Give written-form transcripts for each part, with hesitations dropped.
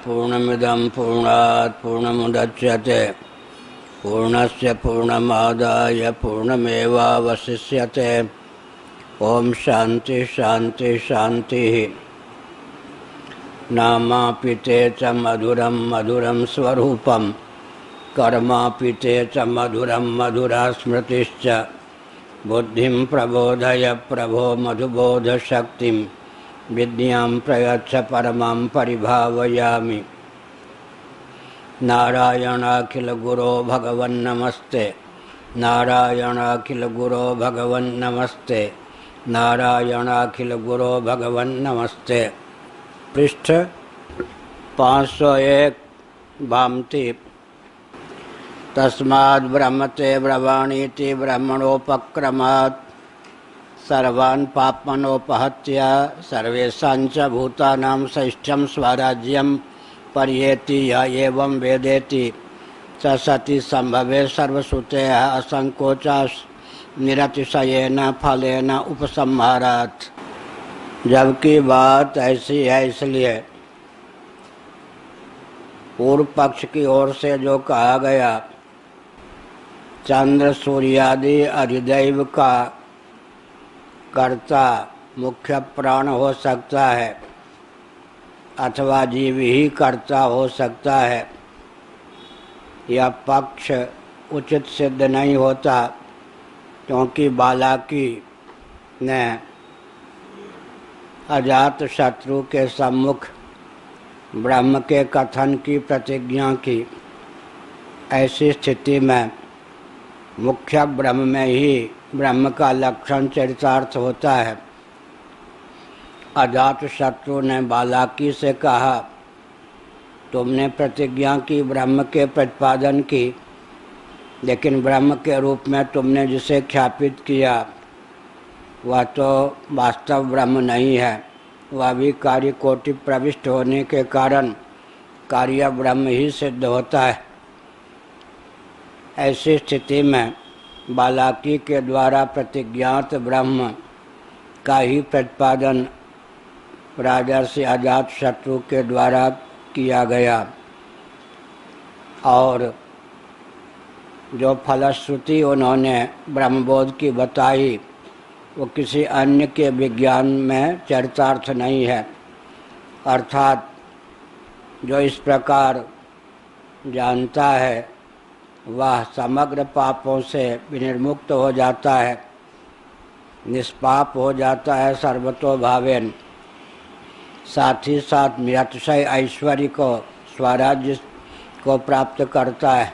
पूर्णमिदं पूर्णात् पूर्णमुदच्यते पूर्णस्य पूर्णमादाय पूर्णमेवावशिष्यते। ओम शांति शांति शांति। नामापिते च मधुरं मधुरं स्वरूपं कर्मापिते च मधुरं मधुरा स्मृतिश्च। बुद्धिं प्रबोधय प्रभो मधुबोध शक्तिं विद्यां प्रयच्छ परमां परिभावयामि। नारायणाखिल गुरो भगवन् नमस्ते। नारायणाखिल गुरो भगवन् नमस्ते। नारायणाखिल गुरो भगवन् नमस्ते। पृष्ठ 501 भामति। तस्माद् ब्रह्मते ब्रवाणीति ब्रह्मणोपक्रमात् सर्वान् पाप्मनोपहत्य सर्वेषाञ्च भूतानां सैष्ठ्यं स्वराज्यं पर्येति य एवं वेदेति स सति संभवे सर्वश्रुतेः असंकोचात् निरतिशयेन फलेन उपसंहारात्। जबकि बात ऐसी है, इसलिए पूर्व पक्ष की ओर से जो कहा गया चंद्र सूर्यादि अधिदैव का कर्ता मुख्य प्राण हो सकता है अथवा जीव ही कर्ता हो सकता है, यह पक्ष उचित सिद्ध नहीं होता, क्योंकि बालाकी ने अजात शत्रु के सम्मुख ब्रह्म के कथन की प्रतिज्ञा की। ऐसी स्थिति में मुख्य ब्रह्म में ही ब्रह्म का लक्षण चरितार्थ होता है। अजात शत्रु ने बालाकी से कहा, तुमने प्रतिज्ञा की ब्रह्म के प्रतिपादन की, लेकिन ब्रह्म के रूप में तुमने जिसे ख्यापित किया वह तो वास्तव ब्रह्म नहीं है, वह भी कार्य कोटि प्रविष्ट होने के कारण कार्य ब्रह्म ही सिद्ध होता है। ऐसी स्थिति में बालाकी के द्वारा प्रतिज्ञात ब्रह्म का ही प्रतिपादन राजर्षि अजात शत्रु के द्वारा किया गया, और जो फलश्रुति उन्होंने ब्रह्मबोध की बताई वो किसी अन्य के विज्ञान में चरितार्थ नहीं है। अर्थात जो इस प्रकार जानता है वह समग्र पापों से विनिर्मुक्त हो जाता है, निष्पाप हो जाता है सर्वतोभावेन। साथ ही साथ निरतिशय ऐश्वर्य को स्वराज्य को प्राप्त करता है।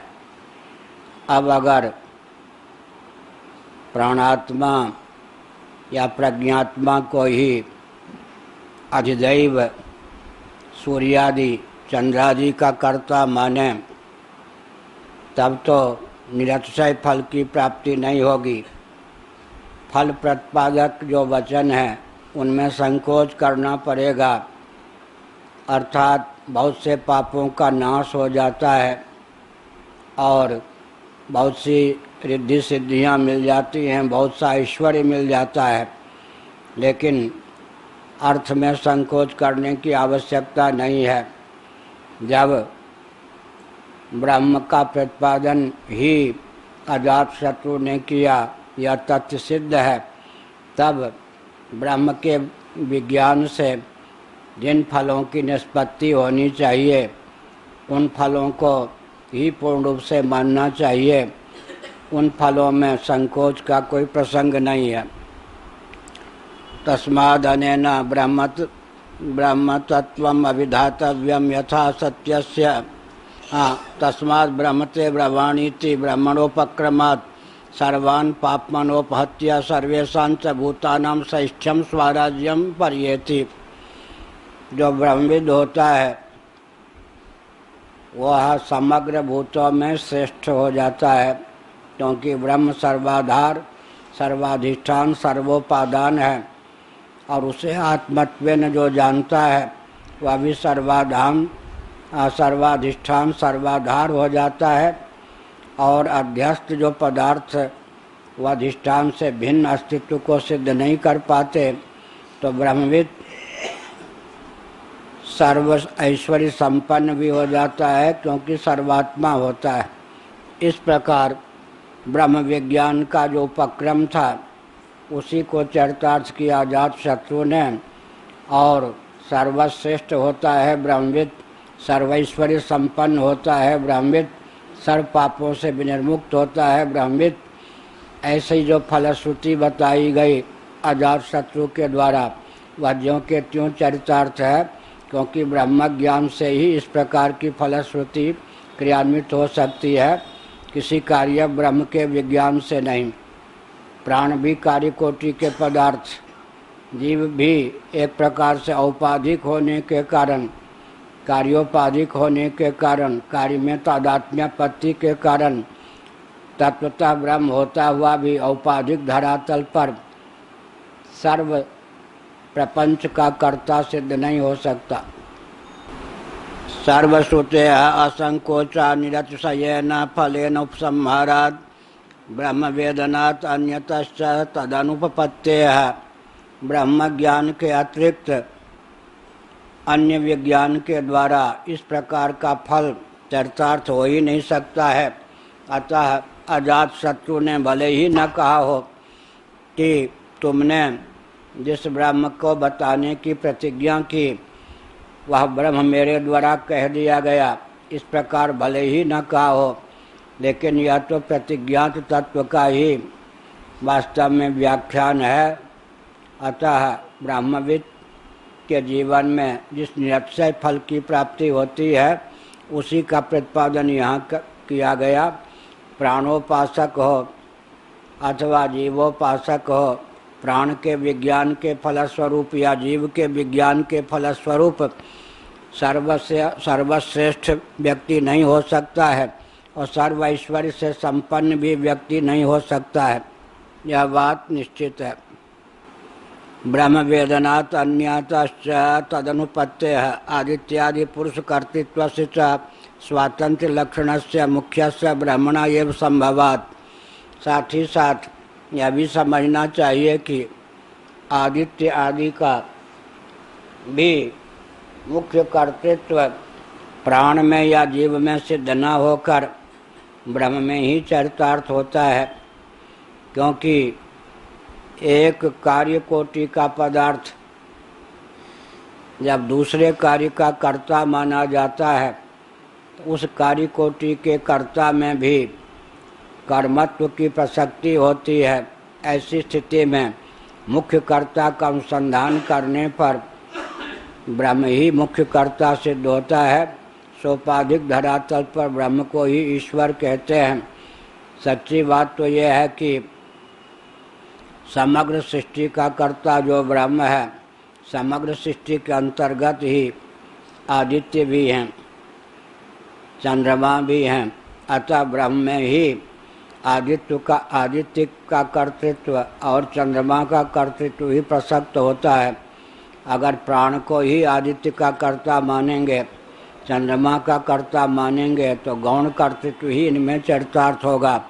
अब अगर प्राणात्मा या प्रज्ञात्मा को ही अधिदैव सूर्यादि चंद्रादि का कर्ता माने, तब तो निरतिशय फल की प्राप्ति नहीं होगी। फल प्रतिपादक जो वचन है उनमें संकोच करना पड़ेगा, अर्थात बहुत से पापों का नाश हो जाता है और बहुत सी रिद्धि सिद्धियां मिल जाती हैं, बहुत सा ऐश्वर्य मिल जाता है, लेकिन अर्थ में संकोच करने की आवश्यकता नहीं है। जब ब्रह्म का प्रतिपादन ही अजात शत्रु ने किया, यह तथ्य सिद्ध है, तब ब्रह्म के विज्ञान से जिन फलों की निष्पत्ति होनी चाहिए उन फलों को ही पूर्ण रूप से मानना चाहिए। उन फलों में संकोच का कोई प्रसंग नहीं है। तस्माद् अनेन ब्रह्मतत्वम् अभिधातव्यं यथा सत्यस्य। तस्माद् ब्रह्मते ब्रवाणीति ब्रह्मणोपक्रमात् सर्वान् पाप्मनोपहत्य सर्वेषाञ्च भूतानां सैष्ठ्यं स्वराज्यं पर्येति। जो ब्रह्मविद होता है वह समग्र भूतों में श्रेष्ठ हो जाता है, क्योंकि ब्रह्म सर्वाधार सर्वाधिष्ठान सर्वोपादान है, और उसे आत्मत्वेन जो जानता है वह भी सर्वाधिष्ठान सर्वाधार हो जाता है, और अध्यस्त जो पदार्थ वह अधिष्ठान से भिन्न अस्तित्व को सिद्ध नहीं कर पाते, तो ब्रह्मविद सर्व ऐश्वर्य संपन्न भी हो जाता है, क्योंकि सर्वात्मा होता है। इस प्रकार ब्रह्म विज्ञान का जो उपक्रम था उसी को चरितार्थ किया अजातशत्रु ने। और सर्वश्रेष्ठ होता है ब्रह्मविद, सर्वैश्वर्य संपन्न होता है ब्रह्मविद, सर्व पापों से विनिर्मुक्त होता है ब्रह्मविद। ऐसे ही जो फलश्रुति बताई गई अजातशत्रु के द्वारा वह ज्यों के त्यों चरितार्थ है, क्योंकि ब्रह्म ज्ञान से ही इस प्रकार की फलश्रुति क्रियान्वित हो सकती है, किसी कार्य ब्रह्म के विज्ञान से नहीं। प्राण भी कार्य कोटि के पदार्थ, जीव भी एक प्रकार से औपाधिक होने के कारण, कार्योपाधिक होने के कारण, कार्य में तादात्म्यपत्ति के कारण तत्वतः ब्रह्म होता हुआ भी औपाधिक धरातल पर सर्व प्रपंच का कर्ता सिद्ध नहीं हो सकता। सर्वश्रुते असंकोचा निरतिशयेन फलेन उपसंहारात् ब्रह्म वेदनात् अन्यतश्च तदनुपपत्तेः। ब्रह्म ज्ञान के अतिरिक्त अन्य विज्ञान के द्वारा इस प्रकार का फल चरितार्थ हो ही नहीं सकता है। अतः अजातशत्रु ने भले ही न कहा हो कि तुमने जिस ब्रह्म को बताने की प्रतिज्ञा की वह ब्रह्म मेरे द्वारा कह दिया गया, इस प्रकार भले ही न कहा हो, लेकिन यह तो प्रतिज्ञात तत्व का ही वास्तव में व्याख्यान है। अतः ब्रह्मविद के जीवन में जिस निरक्षय फल की प्राप्ति होती है उसी का प्रतिपादन यहाँ किया गया। प्राणोपासक हो अथवा जीवोपासक हो, प्राण के विज्ञान के फलस्वरूप या जीव के विज्ञान के फलस्वरूप सर्वश्रेष्ठ व्यक्ति नहीं हो सकता है और सर्व ऐश्वर्य से संपन्न भी व्यक्ति नहीं हो सकता है, यह बात निश्चित है। ब्रह्म वेदनात् अन्यतश्च तदनुपत्तेः आदित्यादि पुरुष कर्तृत्वस्य च स्वातंत्र्य लक्षणस्य मुख्यस्य ब्रह्मणा एव संभवात्। साथ ही साथ यह भी समझना चाहिए कि आदित्य आदि का भी मुख्य कर्तृत्व प्राण में या जीव में सिद्ध न होकर ब्रह्म में ही चरितार्थ होता है, क्योंकि एक कार्य कोटि का पदार्थ जब दूसरे कार्य का कर्ता माना जाता है तो उस कार्य कोटि के कर्ता में भी कर्मत्व की प्रसक्ति होती है। ऐसी स्थिति में मुख्य कर्ता का अनुसंधान करने पर ब्रह्म ही मुख्य कर्ता सिद्ध होता है। सोपाधिक धरातल पर ब्रह्म को ही ईश्वर कहते हैं। सच्ची बात तो यह है कि समग्र सृष्टि का कर्ता जो ब्रह्म है, समग्र सृष्टि के अंतर्गत ही आदित्य भी हैं, चंद्रमा भी हैं। अतः ब्रह्म में ही आदित्य का कर्तृत्व और चंद्रमा का कर्तृत्व ही प्रसक्त होता है। अगर प्राण को ही आदित्य का कर्ता मानेंगे, चंद्रमा का कर्ता मानेंगे, तो गौण कर्तृत्व ही इनमें चरितार्थ होगा।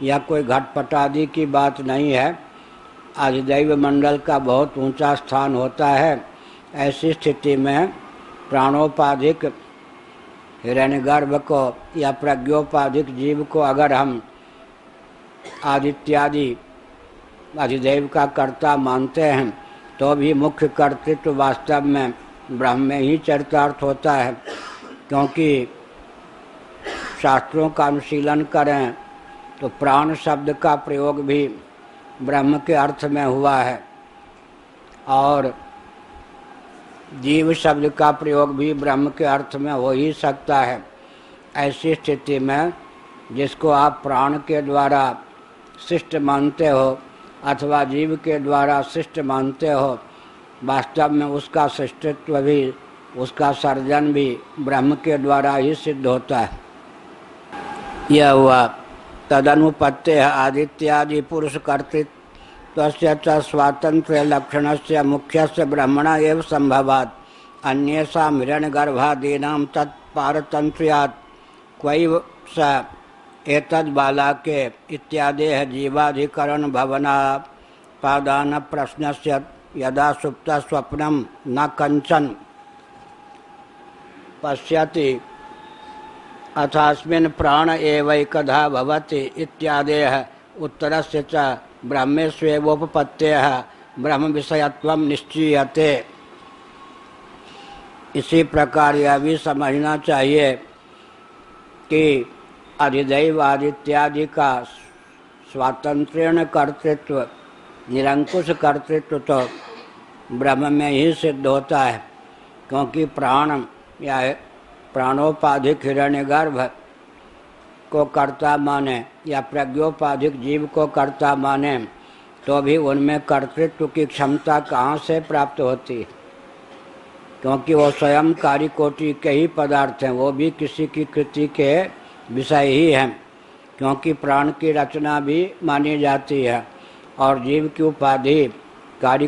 यह कोई घटपटादि की बात नहीं है। अधिदैव मंडल का बहुत ऊंचा स्थान होता है। ऐसी स्थिति में प्राणोपाधिक हिरण्यगर्भ को या प्रज्ञोपाधिक जीव को अगर हम आदित्यादि अधिदैव का कर्ता मानते हैं तो भी मुख्य कर्तृत्व वास्तव में ब्रह्म में ही चरितार्थ होता है, क्योंकि शास्त्रों का अनुशीलन करें तो प्राण शब्द का प्रयोग भी ब्रह्म के अर्थ में हुआ है और जीव शब्द का प्रयोग भी ब्रह्म के अर्थ में हो ही सकता है। ऐसी स्थिति में जिसको आप प्राण के द्वारा सृष्ट मानते हो अथवा जीव के द्वारा सृष्ट मानते हो, वास्तव में उसका सृष्टित्व भी, उसका सर्जन भी ब्रह्म के द्वारा ही सिद्ध होता है। यह हुआ तदनुपत्ते आदित्यादि पुरुष कर्तृत्वस्य च स्वातंत्र्य लक्षणस्य मुख्यस्य ब्रह्मणा एव संभवात् अन्येषां हिरण्यगर्भादीनां तत्पारतंत्र्यात् क्वैव स एतद्बालाके इत्यादेः जीवाधिकरण भवनापादान प्रश्नस्य यदा सुप्त स्वप्नं न कंचन पश्यति अथास्मिन् प्राण एवैकधा भवति इत्यादयः उत्तरस्य च ब्रह्मेष्वेवोपपत्तेः ब्रह्म विषयत्वं निश्चीयते। इसी प्रकार यह भी समझना चाहिए कि अधिदैव आदित्यादि का स्वातंत्र्यण कर्तृत्व, निरंकुश कर्तृत्व तो ब्रह्म में ही सिद्ध होता है, क्योंकि प्राण या प्राणोपाधिक हिरण्यगर्भ को कर्ता माने या प्रज्ञोपाधिक जीव को कर्ता माने तो भी उनमें कर्तृत्व की क्षमता कहाँ से प्राप्त होती है, क्योंकि वो स्वयं कार्य कोटि के ही पदार्थ हैं, वो भी किसी की कृति के विषय ही हैं, क्योंकि प्राण की रचना भी मानी जाती है और जीव की उपाधि कार्य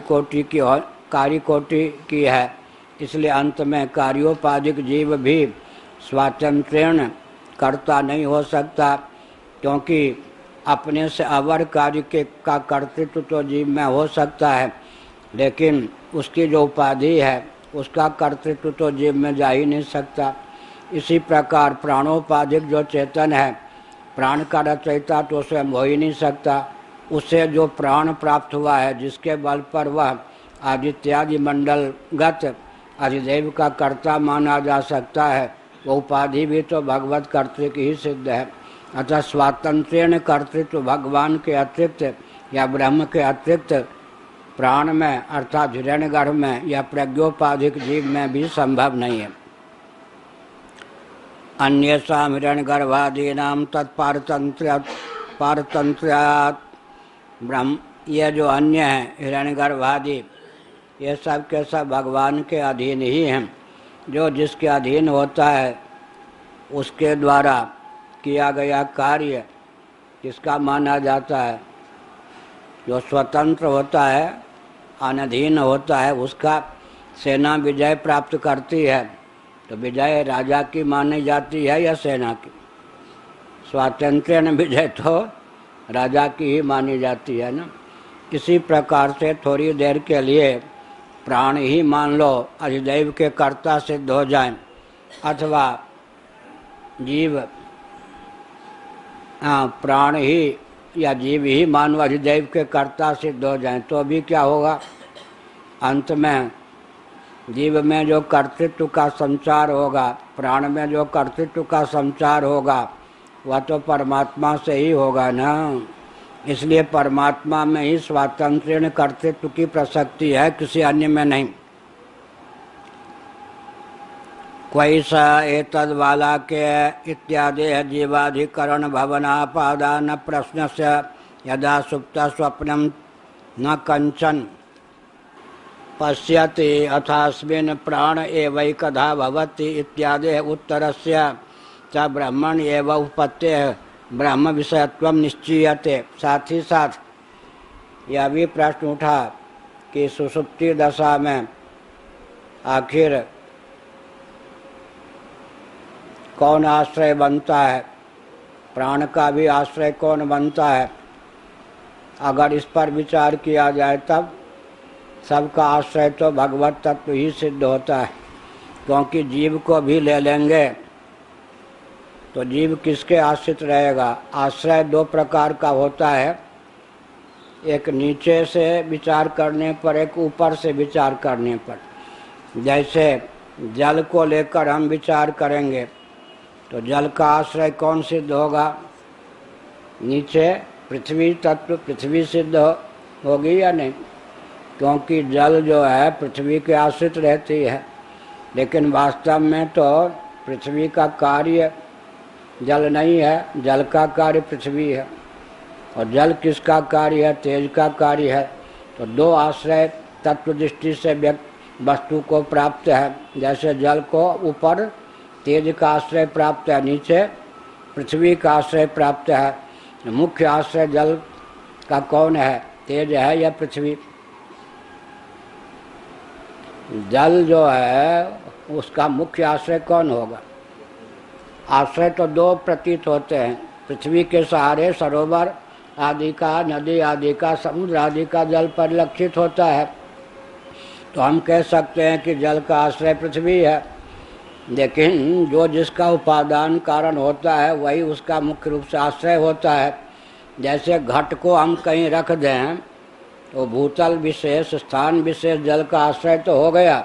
कोटि की है। इसलिए अंत में कार्योपाधिक जीव भी स्वातंत्र्यण कर्ता नहीं हो सकता, क्योंकि अपने से अवर कार्य का कर्तृत्व तो जीव में हो सकता है, लेकिन उसकी जो उपाधि है उसका कर्तृत्व तो जीव में जा ही नहीं सकता। इसी प्रकार प्राणोपाधिक जो चेतन है, प्राण का रचयिता तो स्वयं हो ही नहीं सकता। उसे जो प्राण प्राप्त हुआ है, जिसके बल पर वह आदित्यादि मंडलगत अधिदेव का कर्ता माना जा सकता है, वो उपाधि भी तो भगवत कर्तृत्व की ही सिद्ध है। अतः स्वातंत्र्यण कर्तृत्व भगवान के अतिरिक्त या ब्रह्म के अतिरिक्त प्राण में अर्थात हिरण्यगर्भ में या प्रज्ञोपाधिक जीव में भी संभव नहीं है। अन्येषां हिरण्यगर्भादीनां तत्पारतंत्र्यात् ब्रह्म, ये जो अन्य हैं हिरण्यगर्भादि, ये सब के सब भगवान के अधीन ही हैं। जो जिसके अधीन होता है उसके द्वारा किया गया कार्य किसका माना जाता है? जो स्वतंत्र होता है, अनधीन होता है, उसका सेना विजय प्राप्त करती है तो विजय राजा की मानी जाती है या सेना की? स्वातंत्र्य न विजय तो राजा की ही मानी जाती है ना। इसी प्रकार से थोड़ी देर के लिए प्राण ही मान लो अधिदैव के कर्ता सिद्ध हो जाएं, अथवा जीव प्राण ही या जीव ही मानव अधिदैव के कर्ता सिद्ध हो जाएं, तो भी क्या होगा? अंत में जीव में जो कर्तृत्व का संचार होगा, प्राण में जो कर्तृत्व का संचार होगा, वह तो परमात्मा से ही होगा ना। इसलिए परमात्मा में ही स्वातंत्र्य कर्तृत्व की प्रसक्ति है, किसी अन्य में नहीं। क्वै स एतद्वालाक्य इत्यादि जीवाधिकरण भवनापादान प्रश्नस्य यदा सुप्त स्वप्नं न कंचन पश्यति अथास्मिन् प्राण एवैकधा भवति इत्यादि उत्तरस्य च ब्रह्मण एव उपपत्तेः ब्रह्म विषयत्वं निश्चीयते। साथ ही साथ यह भी प्रश्न उठा कि सुषुप्ति दशा में आखिर कौन आश्रय बनता है, प्राण का भी आश्रय कौन बनता है? अगर इस पर विचार किया जाए तब सबका आश्रय तो भगवत तत्व ही सिद्ध होता है, क्योंकि जीव को भी ले लेंगे तो जीव किसके आश्रित रहेगा? आश्रय दो प्रकार का होता है, एक नीचे से विचार करने पर, एक ऊपर से विचार करने पर। जैसे जल को लेकर हम विचार करेंगे तो जल का आश्रय कौन सिद्ध होगा? नीचे पृथ्वी तत्व, पृथ्वी सिद्ध होगी या नहीं? क्योंकि जल जो है पृथ्वी के आश्रित रहती है, लेकिन वास्तव में तो पृथ्वी का कार्य जल नहीं है, जल का कार्य पृथ्वी है। और जल किसका कार्य है? तेज का कार्य है। तो दो आश्रय तत्व दृष्टि से वस्तु को प्राप्त है। जैसे जल को ऊपर तेज का आश्रय प्राप्त है, नीचे पृथ्वी का आश्रय प्राप्त है। मुख्य आश्रय जल का कौन है? तेज है या पृथ्वी? जल जो है उसका मुख्य आश्रय कौन होगा? आश्रय तो दो प्रतीत होते हैं। पृथ्वी के सहारे सरोवर आदि का, नदी आदि का, समुद्र आदि का जल परिलक्षित होता है, तो हम कह सकते हैं कि जल का आश्रय पृथ्वी है। लेकिन जो जिसका उपादान कारण होता है वही उसका मुख्य रूप से आश्रय होता है। जैसे घट को हम कहीं रख दें तो भूतल विशेष, स्थान विशेष जल का आश्रय तो हो गया,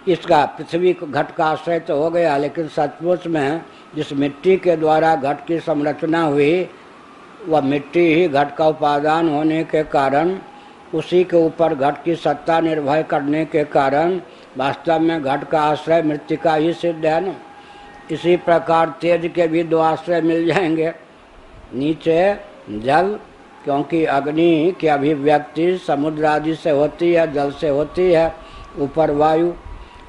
इसका पृथ्वी घट का आश्रय तो हो गया, लेकिन सचमुच में जिस मिट्टी के द्वारा घट की संरचना हुई वह मिट्टी ही घट का उपादान होने के कारण, उसी के ऊपर घट की सत्ता निर्भर करने के कारण वास्तव में घट का आश्रय मृत्तिका ही सिद्ध है ना। इसी प्रकार तेज के भी दो आश्रय मिल जाएंगे, नीचे जल, क्योंकि अग्नि की अभिव्यक्ति समुद्र आदि से होती है, जल से होती है, ऊपर वायु।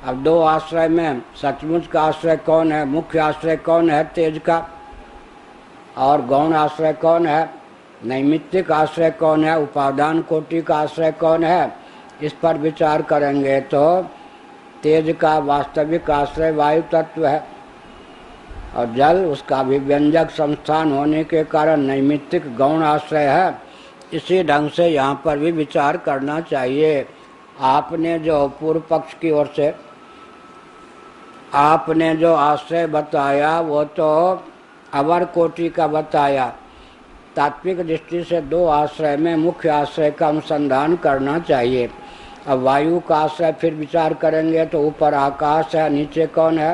अब दो आश्रय में सचमुच का आश्रय कौन है, मुख्य आश्रय कौन है तेज का, और गौण आश्रय कौन है, नैमित्तिक आश्रय कौन है, उपादान कोटि का आश्रय कौन है, इस पर विचार करेंगे तो तेज का वास्तविक आश्रय वायु तत्व है और जल उसका अभिव्यंजक संस्थान होने के कारण नैमित्तिक गौण आश्रय है। इसी ढंग से यहाँ पर भी विचार करना चाहिए। आपने जो पूर्व पक्ष की ओर से आपने जो आश्रय बताया वो तो अवर कोटि का बताया। तात्विक दृष्टि से दो आश्रय में मुख्य आश्रय का अनुसंधान करना चाहिए। अब वायु का आश्रय फिर विचार करेंगे तो ऊपर आकाश है, नीचे कौन है,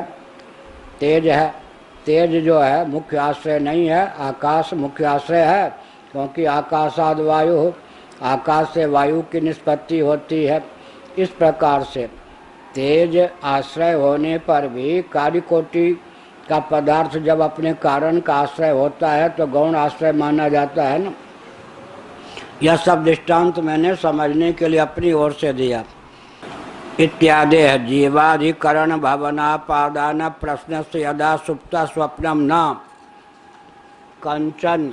तेज है। तेज जो है मुख्य आश्रय नहीं है, आकाश मुख्य आश्रय है, क्योंकि आकाशाद वायु, आकाश से वायु की निष्पत्ति होती है। इस प्रकार से तेज आश्रय होने पर भी कार्य कोटि का पदार्थ जब अपने कारण का आश्रय होता है तो गौण आश्रय माना जाता है ना। यह सब दृष्टांत मैंने समझने के लिए अपनी ओर से दिया। इत्यादि है जीवाधिकरण भवनापादान प्रश्न से यदा सुप्त स्वप्नम न कंचन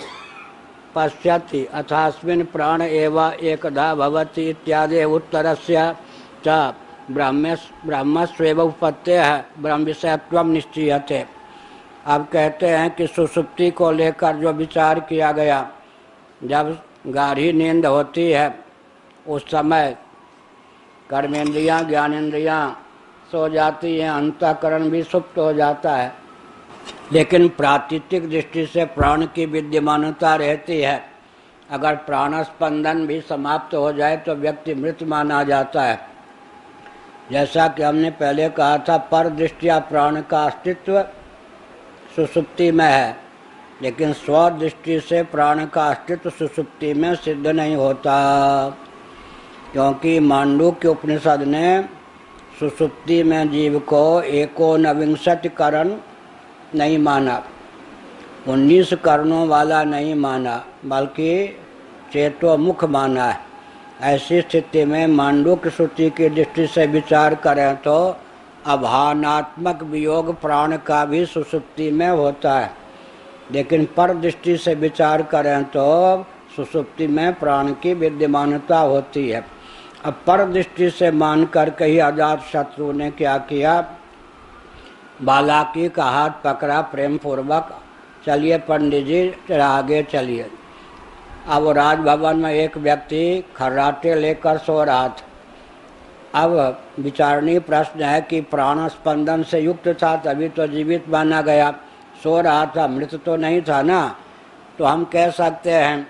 पश्यति अथास्मिन् प्राण एव एकधा भवति इत्यादि उत्तरस्य च ब्रह्मस्वेव उपपत्तेः ब्रह्म विषयत्वं निश्चीयते। अब कहते हैं कि सुषुप्ति को लेकर जो विचार किया गया, जब गाढ़ी नींद होती है उस समय कर्मेंद्रियां ज्ञानेंद्रियां सो जाती हैं, अंतःकरण भी सुप्त हो जाता है, लेकिन प्रातीतिक दृष्टि से प्राण की विद्यमानता रहती है। अगर प्राण स्पंदन भी समाप्त हो जाए तो व्यक्ति मृत माना जाता है। जैसा कि हमने पहले कहा था, पर दृष्टिया प्राण का अस्तित्व सुषुप्ति में है, लेकिन स्वदृष्टि से प्राण का अस्तित्व सुषुप्ति में सिद्ध नहीं होता, क्योंकि मांडूक्य उपनिषद ने सुषुप्ति में जीव को 19 करण नहीं माना, 19 करणों वाला नहीं माना, बल्कि चेतोमुख माना है। ऐसी स्थिति में मांडूक्य श्रुति की दृष्टि से विचार करें तो अभानात्मक वियोग प्राण का भी सुषुप्ति में होता है, लेकिन पर दृष्टि से विचार करें तो सुषुप्ति में प्राण की विद्यमानता होती है। अब पर दृष्टि से मान कर कही अजात शत्रु ने क्या किया, बालाकी का हाथ पकड़ा प्रेम पूर्वक, चलिए पंडित जी आगे चलिए। अब राजभवन में एक व्यक्ति खर्राटे लेकर सो रहा था। अब विचारणीय प्रश्न है कि प्राण स्पंदन से युक्त था तभी तो जीवित माना गया, सो रहा था, मृत तो नहीं था ना। तो हम कह सकते हैं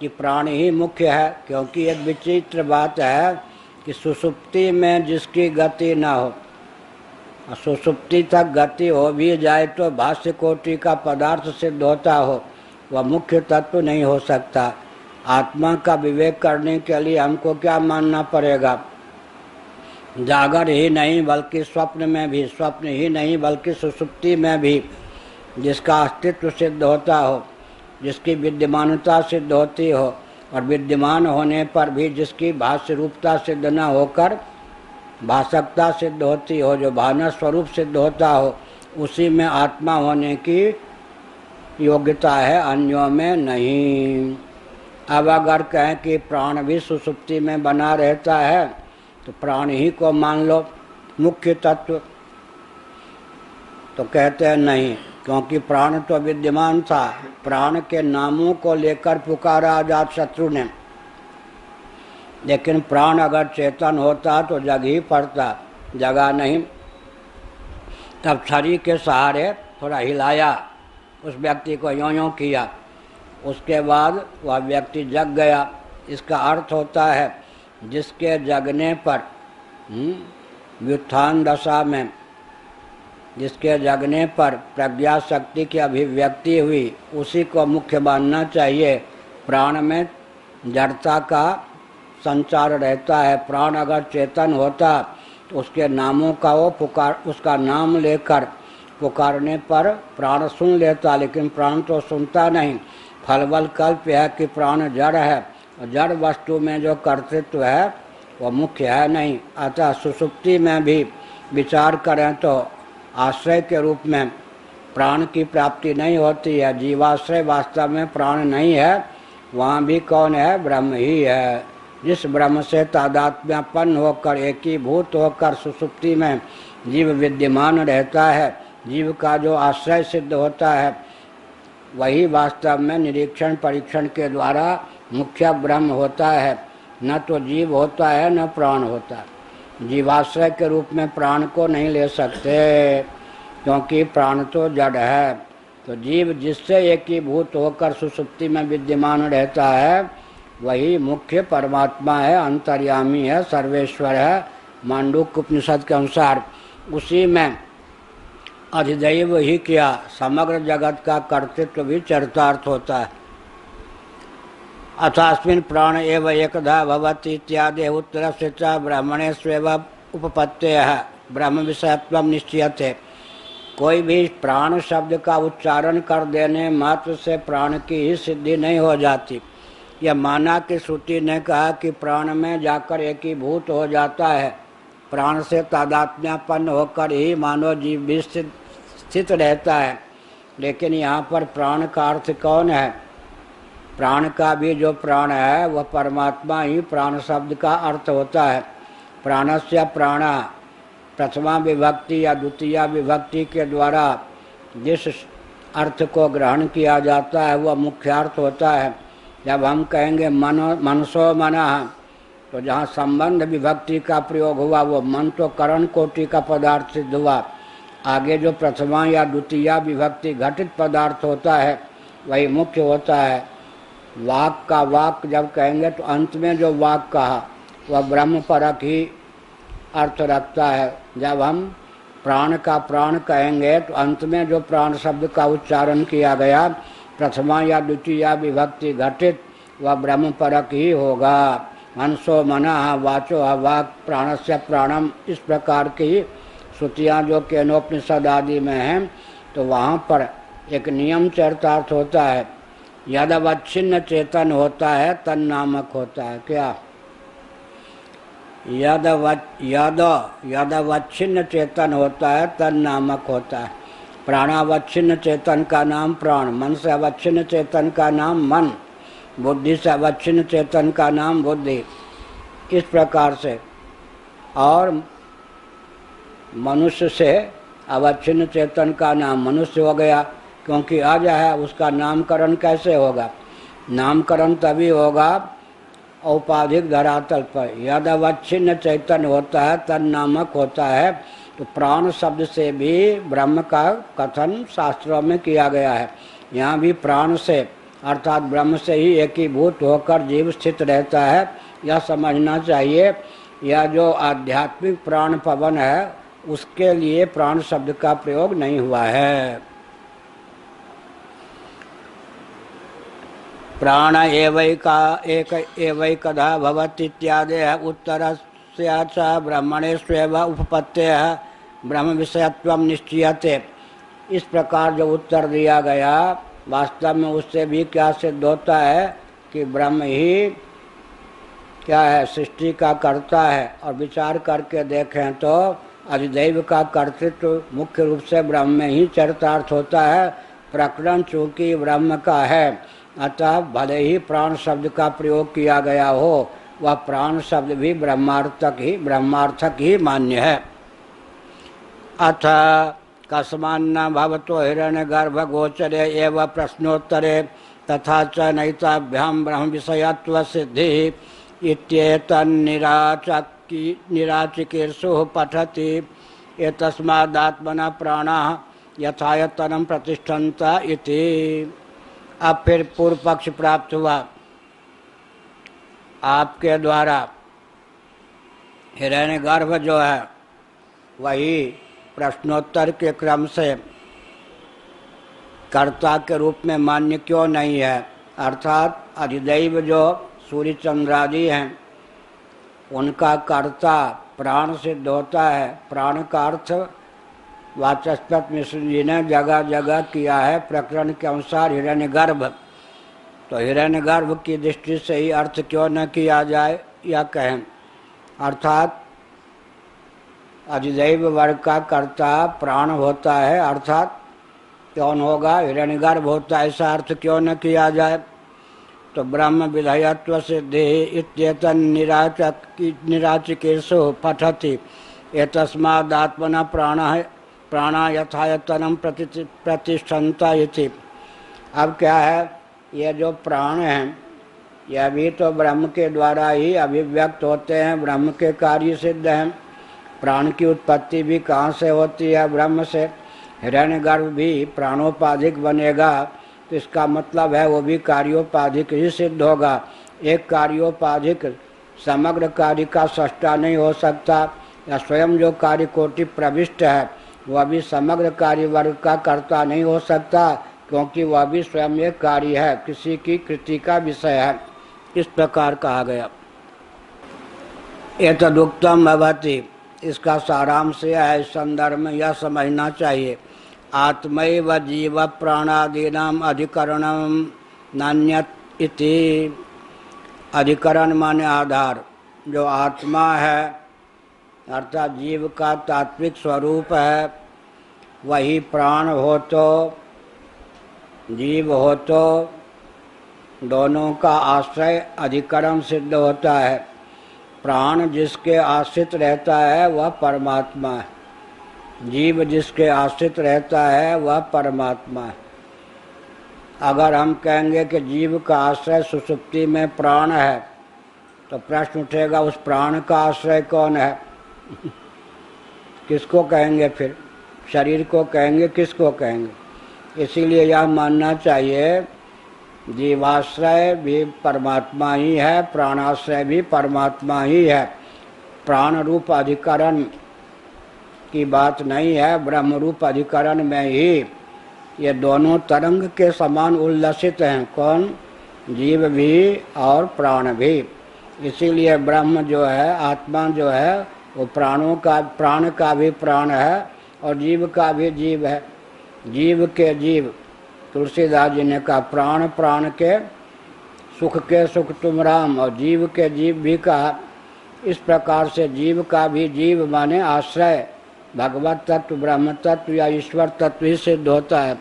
कि प्राण ही मुख्य है, क्योंकि एक विचित्र बात है कि सुषुप्ति में जिसकी गति न हो, सुषुप्ति तक गति हो भी जाए तो भाष्य कोटि का पदार्थ सिद्ध होता हो, वह मुख्य तत्व नहीं हो सकता। आत्मा का विवेक करने के लिए हमको क्या मानना पड़ेगा, जागर ही नहीं बल्कि स्वप्न में भी, स्वप्न ही नहीं बल्कि सुषुप्ति में भी जिसका अस्तित्व सिद्ध होता हो, जिसकी विद्यमानता सिद्ध होती हो, और विद्यमान होने पर भी जिसकी भाष्य रूपता सिद्ध न होकर भाषकता सिद्ध होती हो, जो भावना स्वरूप सिद्ध होता हो, उसी में आत्मा होने की योग्यता है, अन्यों में नहीं। अब अगर कहें कि प्राण भी सुषुप्ति में बना रहता है तो प्राण ही को मान लो मुख्य तत्व, तो कहते हैं नहीं, क्योंकि प्राण तो विद्यमान था। प्राण के नामों को लेकर पुकारा अजात शत्रु ने, लेकिन प्राण अगर चेतन होता तो जग ही पड़ता, जगा नहीं। तब छड़ी के सहारे थोड़ा हिलाया, उस व्यक्ति को यों किया, उसके बाद वह व्यक्ति जग गया। इसका अर्थ होता है जिसके जगने पर व्युत्थान दशा में जिसके जगने पर प्रज्ञा शक्ति की अभिव्यक्ति हुई, उसी को मुख्य मानना चाहिए। प्राण में जड़ता का संचार रहता है। प्राण अगर चेतन होता तो उसके नामों का वो उसका नाम लेकर पुकारने पर प्राण सुन लेता, लेकिन प्राण तो सुनता नहीं। फलबल कल्प है कि प्राण जड़ है, और जड़ वस्तु में जो कर्तृत्व है वो मुख्य है नहीं। अतः सुषुप्ति में भी विचार करें तो आश्रय के रूप में प्राण की प्राप्ति नहीं होती है। जीवाश्रय वास्तव में प्राण नहीं है, वहाँ भी कौन है? ब्रह्म ही है। जिस ब्रह्म से तादात्म्यपन्न होकर एकीभूत होकर सुषुप्ति में जीव विद्यमान रहता है, जीव का जो आश्रय सिद्ध होता है, वही वास्तव में निरीक्षण परीक्षण के द्वारा मुख्य ब्रह्म होता है। न तो जीव होता है न प्राण होता है। जीवाश्रय के रूप में प्राण को नहीं ले सकते, क्योंकि प्राण तो जड़ है। तो जीव जिससे एकीभूत होकर सुषुप्ति में विद्यमान रहता है, वही मुख्य परमात्मा है, अंतर्यामी है, सर्वेश्वर है। मांडूक्य उपनिषद के अनुसार उसी में अधिदैव ही किया समग्र जगत का कर्तृत्व भी चरितार्थ होता है। अथास्मिन् प्राण एव एकधा भवति इत्यादि उत्तर से च ब्राह्मणे स्वेव उपपत्तेः ब्रह्म विषयत्वं निश्चयते। कोई भी प्राण शब्द का उच्चारण कर देने मात्र से प्राण की ही सिद्धि नहीं हो जाती। यह माना कि श्रुति ने कहा कि प्राण में जाकर एकीभूत हो जाता है, प्राण से तादात्म्यपन्न होकर ही मानव जीव भी स्थित रहता है। लेकिन यहाँ पर प्राण का अर्थ कौन है? प्राण का भी जो प्राण है वह परमात्मा ही प्राण शब्द का अर्थ होता है। प्राणस्य प्राणा प्रथमा विभक्ति या द्वितीय विभक्ति के द्वारा जिस अर्थ को ग्रहण किया जाता है वह मुख्यार्थ होता है। जब हम कहेंगे मनसो मना, तो जहाँ संबंध विभक्ति का प्रयोग हुआ वो मन तो करण कोटि का पदार्थ सिद्ध हुआ। आगे जो प्रथमा या द्वितीय विभक्ति घटित पदार्थ होता है वही मुख्य होता है। वाक का वाक जब कहेंगे तो अंत में जो वाक कहा वह ब्रह्म परक ही अर्थ रखता है। जब हम प्राण का प्राण कहेंगे तो अंत में जो प्राण शब्द का उच्चारण किया गया प्रथमा या द्वितीय विभक्ति घटित वह ब्रह्म परक ही होगा। मनसो मना वाचो वाक प्राणस्य प्राणम, इस प्रकार की श्रुतियाँ जो केनोपनिषद आदि में हैं, तो वहाँ पर एक नियम चरितार्थ होता है। यदवच्छिन्न चेतन होता है तन नामक होता है। क्या? यदवच्छिन्न चेतन होता है तन नामक होता है। प्राणावच्छिन्न चेतन का नाम प्राण, मन से अवच्छिन्न चेतन का नाम मन, बुद्धि से अवच्छिन्न चेतन का नाम बुद्धि, इस प्रकार से। और मनुष्य से अवच्छिन्न चेतन का नाम मनुष्य हो गया, क्योंकि अज है, उसका नामकरण कैसे होगा? नामकरण तभी होगा औपाधिक धरातल पर। यद अवच्छिन्न चैतन्य होता है तन नामक होता है। तो प्राण शब्द से भी ब्रह्म का कथन शास्त्रों में किया गया है। यहाँ भी प्राण से अर्थात ब्रह्म से ही एकीभूत होकर जीव स्थित रहता है, यह समझना चाहिए। यह जो आध्यात्मिक प्राण पवन है उसके लिए प्राण शब्द का प्रयोग नहीं हुआ है। प्राण एवैकधा भवति इत्यादि उत्तरस्य च ब्रह्मणे स्वेव उपपत्तेः ब्रह्म विषयत्वं निश्चयते। इस प्रकार जो उत्तर दिया गया, वास्तव में उससे भी क्या सिद्ध होता है कि ब्रह्म ही क्या है? सृष्टि का कर्ता है। और विचार करके देखें तो अधिदैव का कर्तृत्व मुख्य रूप से ब्रह्म में ही चरितार्थ होता है। प्रकरण चूंकि ब्रह्म का है, अतः भले ही प्राण शब्द का प्रयोग किया गया हो, वह प्राण शब्द भी ब्रह्मार्थक ही मान्य है। अथ कस्मान्न भवतो हिरण्यगर्भ गोचरे एव प्रश्नोत्तरे तथा च नैताभ्याम ब्रह्म विषयत्व सिद्धि इत्येतन्निराचिकीर्षुः पठति एतस्मादात्मना प्राणाः यथायतनं प्रतिष्ठन्ता इति। अब फिर पूर्व पक्ष प्राप्त हुआ आपके द्वारा। हिरण्यगर्भ जो है वही प्रश्नोत्तर के क्रम से कर्ता के रूप में मान्य क्यों नहीं है, अर्थात अधिदैव जो सूर्य चंद्रादि हैं उनका कर्ता प्राण सिद्ध होता है। प्राण का अर्थ वाचस्पति मिश्र जी ने जगह जगह किया है प्रकरण के अनुसार हिरण्यगर्भ। तो हिरण्यगर्भ की दृष्टि से ही अर्थ क्यों न किया जाए या कहें, अर्थात अधिदैव वर्ग का कर्ता प्राण होता है, अर्थात कौन होगा, हिरण्यगर्भ होता है, ऐसा अर्थ क्यों न किया जाए। तो ब्रह्म विधेयत्व सिद्धि इत्येतन निराचिकेषु पठति एतस्मादात्मना प्राणा यथायतनं प्रतिष्ठन्ता इति। अब क्या है, ये जो प्राण हैं यह भी तो ब्रह्म के द्वारा ही अभिव्यक्त होते हैं, ब्रह्म के कार्य सिद्ध हैं। प्राण की उत्पत्ति भी कहाँ से होती है, ब्रह्म से। हिरण्यगर्भ भी प्राणोपाधिक बनेगा तो इसका मतलब है वो भी कार्योपाधिक ही सिद्ध होगा। एक कार्योपाधिक समग्र कार्य का सृष्टा नहीं हो सकता, या स्वयं जो कार्य कोटि प्रविष्ट है वह भी समग्र कार्य वर्ग का कर्ता नहीं हो सकता, क्योंकि वह भी स्वयं एक कार्य है, किसी की कृति का विषय है। इस प्रकार कहा गया। एतदुक्तम भवति, इसका सारांश यह है, इस संदर्भ में यह समझना चाहिए, आत्मैव जीव प्राणादीनाम अधिकरणम नान्यत् इति। अधिकरण माने आधार, जो आत्मा है अर्थात जीव का तात्विक स्वरूप है, वही प्राण हो तो जीव हो तो दोनों का आश्रय अधिकरण सिद्ध होता है। प्राण जिसके आश्रित रहता है वह परमात्मा है, जीव जिसके आश्रित रहता है वह परमात्मा है। अगर हम कहेंगे कि जीव का आश्रय सुषुप्ति में प्राण है तो प्रश्न उठेगा उस प्राण का आश्रय कौन है किसको कहेंगे, फिर शरीर को कहेंगे, किसको कहेंगे। इसीलिए यह मानना चाहिए जीवाश्रय भी परमात्मा ही है, प्राणाश्रय भी परमात्मा ही है। प्राण रूप अधिकरण की बात नहीं है, ब्रह्म रूप अधिकरण में ही ये दोनों तरंग के समान उल्लसित हैं, कौन, जीव भी और प्राण भी। इसीलिए ब्रह्म जो है, आत्मा जो है, वो प्राण का भी प्राण है और जीव का भी जीव है। जीव के जीव, तुलसीदास जी ने कहा, प्राण प्राण के सुख तुम राम, और जीव के जीव भी कहा। इस प्रकार से जीव का भी जीव माने आश्रय भगवत तत्व, ब्रह्म तत्व या ईश्वर तत्व ही सिद्ध होता है।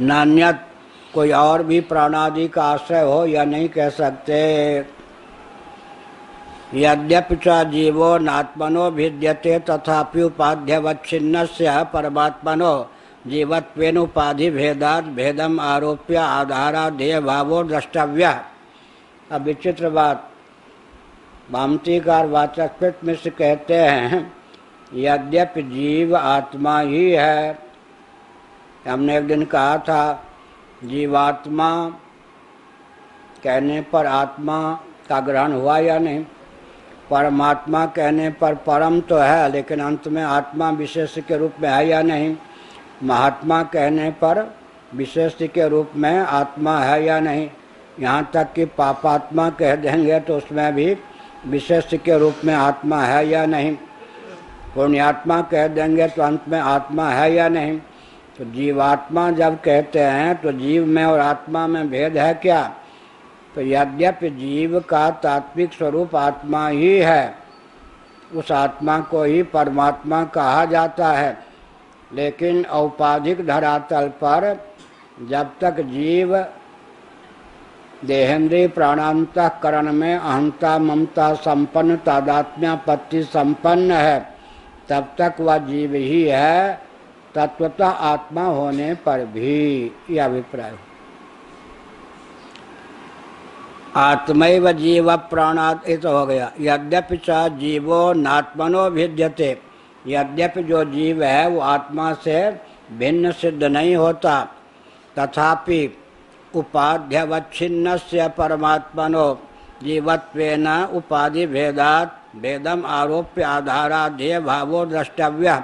नान्यत कोई और भी प्राणादि का आश्रय हो या नहीं कह सकते। यद्यपि च जीवो नात्मनो भिद्यते तथापि उपाध्यवच्छिन्नस्य परमात्मनो जीवत्वेन उपाधि भेदात् भेदम आरोप्य आधारादेय भावो द्रष्टव्य। अब विचित्र बात, भामतीकार वाचस्पति मिश्र कहते हैं यद्यपि जीव आत्मा ही है। हमने एक दिन कहा था जीवात्मा कहने पर आत्मा का ग्रहण हुआ या नहीं, परमात्मा कहने पर परम तो है लेकिन अंत में आत्मा विशेष के रूप में है या नहीं, महात्मा कहने पर विशेष के रूप में आत्मा है या नहीं, यहाँ तक कि पापात्मा कह देंगे तो उसमें भी विशेष के रूप में आत्मा है या नहीं, पुण्यात्मा कह देंगे तो अंत में आत्मा है या नहीं। तो जीवात्मा जब कहते हैं तो जीव में और आत्मा में भेद है क्या। तो यद्यपि जीव का तात्विक स्वरूप आत्मा ही है, उस आत्मा को ही परमात्मा कहा जाता है, लेकिन औपाधिक धरातल पर जब तक जीव देहेंद्रिय प्राणांतःकरण में अहंता ममता संपन्न तादात्म्यापत्ति संपन्न है, तब तक वह जीव ही है, तत्वतः आत्मा होने पर भी। यह अभिप्राय। आत्मैव जीव प्राणात्, ये तो हो गया। यद्यपि च जीवो नात्मनो भिद्यते, यद्यपि जो जीव है वो आत्मा से भिन्न सिद्ध नहीं होता, तथापि उपाध्यवच्छिन्नस्य परमात्मनो जीवत्वेन उपाधि भेदात् भेदम आरोप्य आधाराध्येय भावो द्रष्टव्य।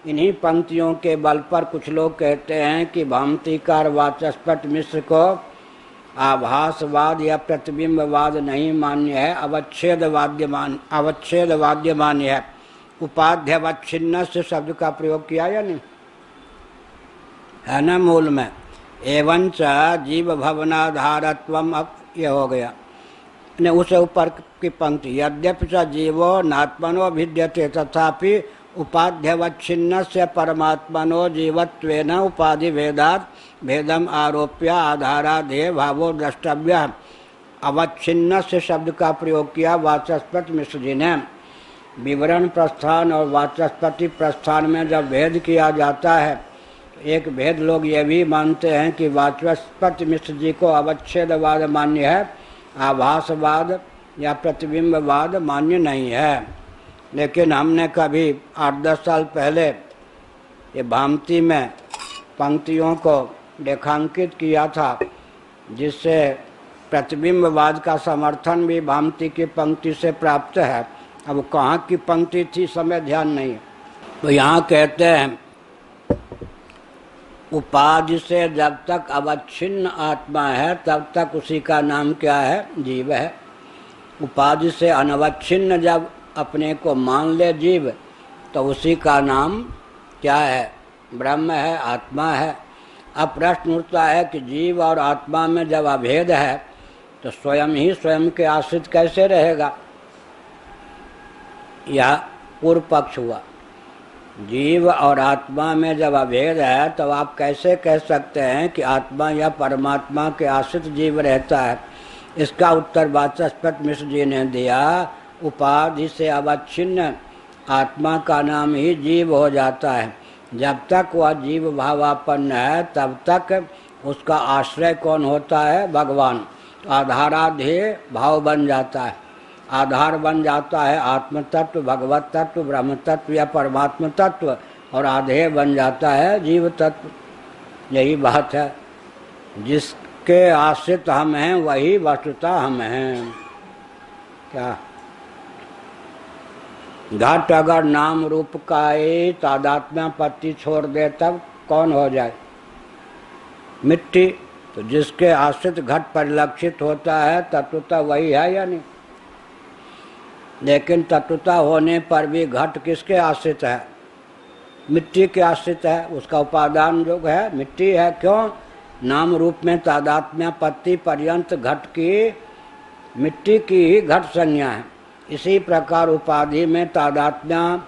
इन्हीं पंक्तियों के बल पर कुछ लोग कहते हैं कि भामतीकार वाचस्पति मिश्र को आभासवाद या प्रतिबिंबवाद नहीं मान्य है, अवच्छेदवाद्य मान्य है। उपाध्यवच्छिन्न से शब्द का प्रयोग किया या नहीं है ना मूल में। एवं च जीव भवनाधारत्वम, अब ये हो गया ने उसे ऊपर की पंक्ति, यद्यपि च जीवो नात्मनो भिद्यते तथापि उपाध्यवच्छिन्न से परमात्मनो जीवत्वेन उपाधि भेदात् भेदम आरोप्य आधाराधेय भावो द्रष्टव्य। अवच्छिन्न से शब्द का प्रयोग किया वाचस्पति मिश्र जी ने। विवरण प्रस्थान और वाचस्पति प्रस्थान में जब भेद किया जाता है, एक भेद लोग ये भी मानते हैं कि वाचस्पति मिश्र जी को अवच्छेदवाद मान्य है, आभासवाद या प्रतिबिंबवाद मान्य नहीं है। लेकिन हमने कभी 8-10 साल पहले ये भामती में पंक्तियों को रेखांकित किया था, जिससे प्रतिबिंबवाद का समर्थन भी भामती की पंक्ति से प्राप्त है। अब कहाँ की पंक्ति थी समय ध्यान नहीं है। तो यहाँ कहते हैं उपाधि से जब तक अवच्छिन्न आत्मा है तब तक उसी का नाम क्या है, जीव है। उपाधि से अनवच्छिन्न जब अपने को मान ले जीव, तो उसी का नाम क्या है, ब्रह्म है, आत्मा है। अब प्रश्न उठता है कि जीव और आत्मा में जब अभेद है तो स्वयं ही स्वयं के आश्रित कैसे रहेगा। यह पूर्व पक्ष हुआ। जीव और आत्मा में जब अभेद है तो आप कैसे कह सकते हैं कि आत्मा या परमात्मा के आश्रित जीव रहता है। इसका उत्तर वाचस्पति मिश्र जी ने दिया, उपाधि से अवच्छिन्न आत्मा का नाम ही जीव हो जाता है। जब तक वह जीव भावापन्न है तब तक उसका आश्रय कौन होता है, भगवान। आधाराध्येय भाव बन जाता है, आधार बन जाता है आत्म तत्व, भगवत तत्व, ब्रह्म तत्व या परमात्म तत्व, और आधेय बन जाता है जीव तत्व। यही बात है, जिसके आश्रित हम हैं वही वस्तुतः हम हैं। क्या घट अगर नाम रूप का ही तादात्म्यपत्ति छोड़ दे तब कौन हो जाए, मिट्टी। तो जिसके आश्रित घट परिलक्षित होता है तत्वतः वही है या नहीं। लेकिन तत्वता होने पर भी घट किसके आश्रित है, मिट्टी के आश्रित है। उसका उपादान जो है मिट्टी है। क्यों, नाम रूप में तादात्म्यपत्ति पर्यंत घट की, मिट्टी की ही घट संज्ञा है। इसी प्रकार उपाधि में तादात्म्यपत्ति